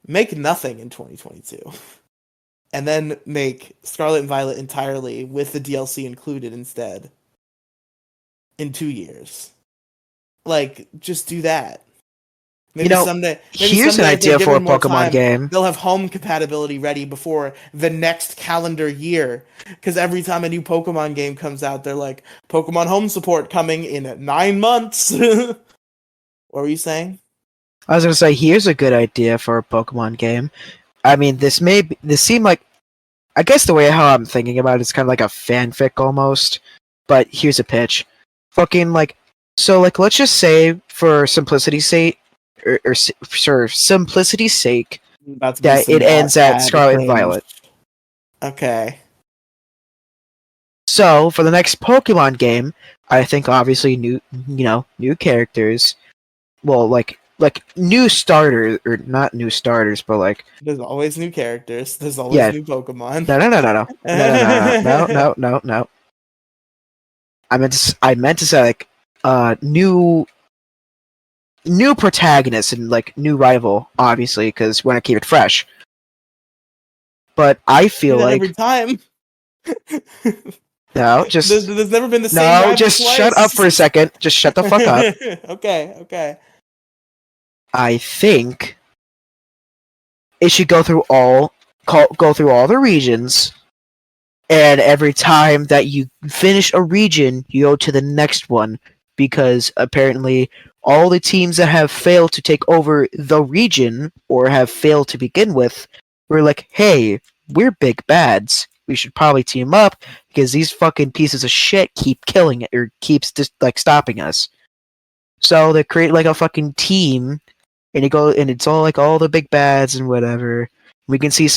make nothing in 2022. And then make Scarlet and Violet entirely with the DLC included instead in 2 years. Like, just do that. Maybe someday. Maybe here's an someday, if they idea give for a it more Pokemon time, game. they'll have home compatibility ready before the next calendar year. Because every time a new Pokemon game comes out, they're like, Pokemon home support coming in 9 months. What were you saying? I was gonna say, here's a good idea for a Pokemon game. I mean, this seemed like, I guess the way how I'm thinking about it is kind of like a fanfic almost. But here's a pitch. Fucking like, so like, let's just say for simplicity's sake, for simplicity's sake, About to be that some it ends at ad Scarlet and cringe. Violet. Okay. So for the next Pokemon game, I think obviously new characters. Well, like new starters, or not new starters, but like, There's always new characters. There's always yeah. new Pokemon. No. I meant to say like new protagonist and like new rival, obviously, because we want to keep it fresh. But I Do feel that like every time. no, just there's never been the same no, rival just twice. shut up for a second. Just shut the fuck up. Okay. I think it should go through all the regions, and every time that you finish a region, you go to the next one, because apparently all the teams that have failed to take over the region or have failed to begin with were like, hey, we're big bads. We should probably team up because these fucking pieces of shit keep killing it, or keeps just like stopping us. So they create like a fucking team, and it's all like all the big bads and whatever. We can see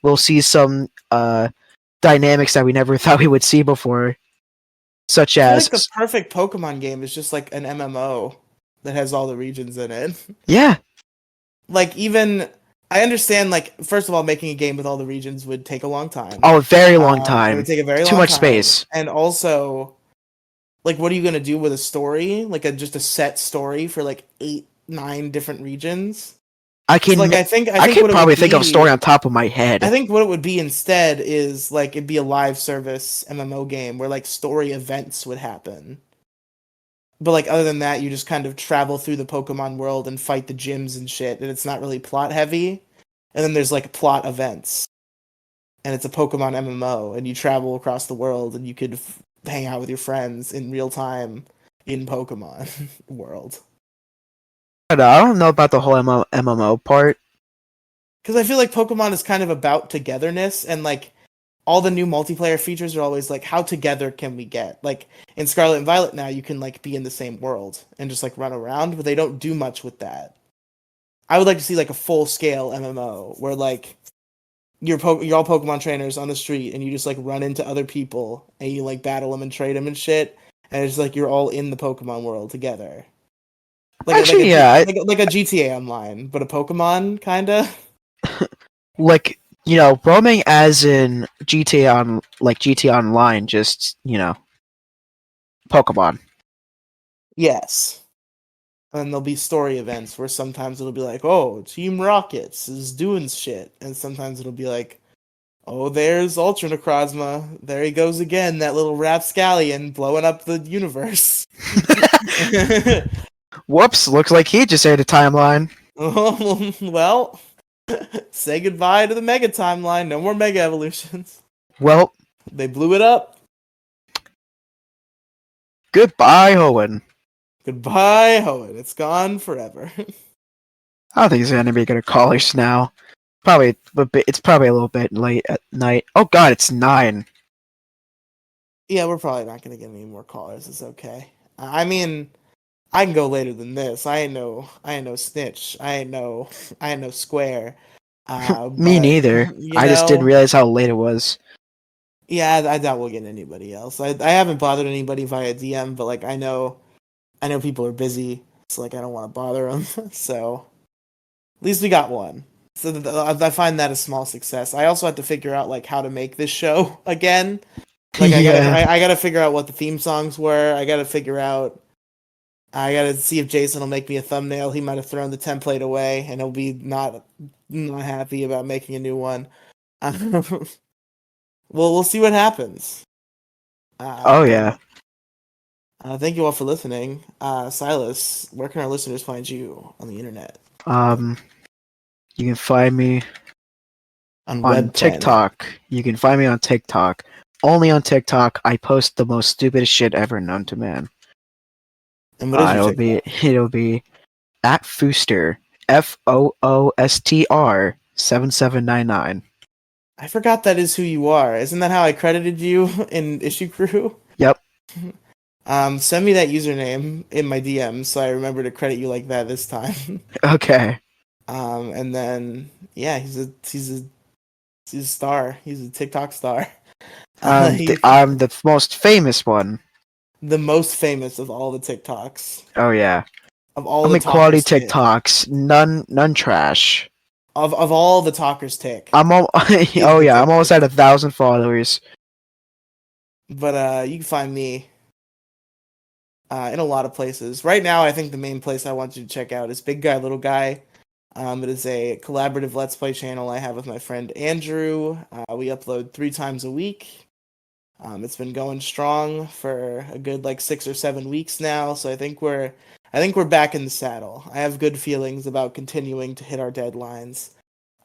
we'll see some dynamics that we never thought we would see before, such I feel as like the perfect Pokemon game is just like an MMO that has all the regions in it. yeah. Like, even I understand, like, first of all, making a game with all the regions would take a long time. Oh, a very long It time. would take a very Too long much time. space. And also, like, what are you gonna do with a story? Like, just a set story for like 8, 9 different regions? I can Like, I think I what can it probably would think of a be- story on top of my head. I think what it would be instead is like it'd be a live service MMO game where like story events would happen. But like other than that, you just kind of travel through the Pokemon world and fight the gyms and shit, and it's not really plot heavy. And then there's like plot events, and it's a Pokemon MMO, and you travel across the world, and you could hang out with your friends in real time in Pokemon world. I don't know about the whole MMO part. Because I feel like Pokemon is kind of about togetherness, and like all the new multiplayer features are always like, how together can we get? Like in Scarlet and Violet now, you can like be in the same world and just like run around, but they don't do much with that. I would like to see like a full scale MMO where like you're all Pokemon trainers on the street and you just like run into other people and you like battle them and trade them and shit, and it's like you're all in the Pokemon world together. Actually, Like a GTA Online, but a Pokemon kinda. like roaming as in GTA Online, just Pokemon. Yes. And there'll be story events where sometimes it'll be like, oh, Team Rockets is doing shit. And sometimes it'll be like, oh, there's Ultra Necrozma. There he goes again, that little rapscallion blowing up the universe. Whoops! Looks like he just ate a timeline. Well, say goodbye to the Mega timeline. No more Mega evolutions. Well, They blew it up. goodbye, Owen. Goodbye, Hoenn. It's gone forever. I don't think he's gonna be good at college now. Probably, it's probably a little bit late at night. Oh God, it's 9. Yeah, we're probably not going to get any more callers. It's okay. I mean, I can go later than this. I ain't no snitch. I ain't no square. Me But, neither. I just didn't realize how late it was. Yeah, I doubt we'll get anybody else. I haven't bothered anybody via DM, but like I know people are busy, so like I don't want to bother them. So at least we got one. So I find that a small success. I also have to figure out like how to make this show again. Like I gotta figure out what the theme songs were. I gotta see if Jason will make me a thumbnail. He might have thrown the template away, and he'll be not happy about making a new one. We'll see what happens. Oh yeah. Thank you all for listening. Silas, where can our listeners find you on the internet? You can find me On on Web Planet. TikTok. You can find me on TikTok. Only on TikTok, I post the most stupidest shit ever known to man. And what is your It'll be at Fooster, FOOSTR 7799. I forgot that is who you are. Isn't that how I credited you in Issue Crew? Yep. Send me that username in my DMs so I remember to credit you like that this time. Okay. And then yeah, he's a star. He's a TikTok star. I'm the most famous one. The most famous of all the TikToks. Oh yeah. Of all I the mean, quality talkers TikToks, none trash. Of all the talkers tick. I'm almost at 1,000 followers. But you can find me in a lot of places. Right now, I think the main place I want you to check out is Big Guy Little Guy. It is a collaborative Let's Play channel I have with my friend Andrew. We upload 3 times a week. It's been going strong for a good 6 or 7 weeks now, so I think we're back in the saddle. I have good feelings about continuing to hit our deadlines.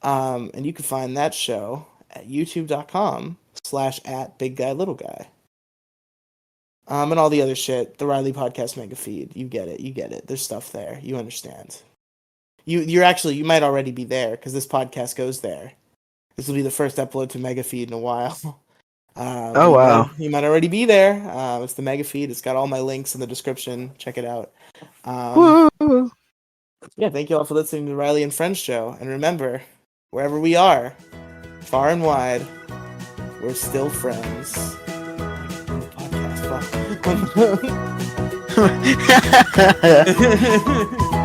And you can find that show at youtube.com/@BigGuyLittleGuy. And all the other shit, the Riely Podcast Mega Feed. You get it. There's stuff there. You understand. You might already be there because this podcast goes there. This will be the first upload to Mega Feed in a while. Oh wow! You might already be there. It's the Mega Feed. It's got all my links in the description. Check it out. Woo! Yeah, thank you all for listening to the Riely and Friends show. And remember, wherever we are, far and wide, we're still friends. Podcast. Fuck.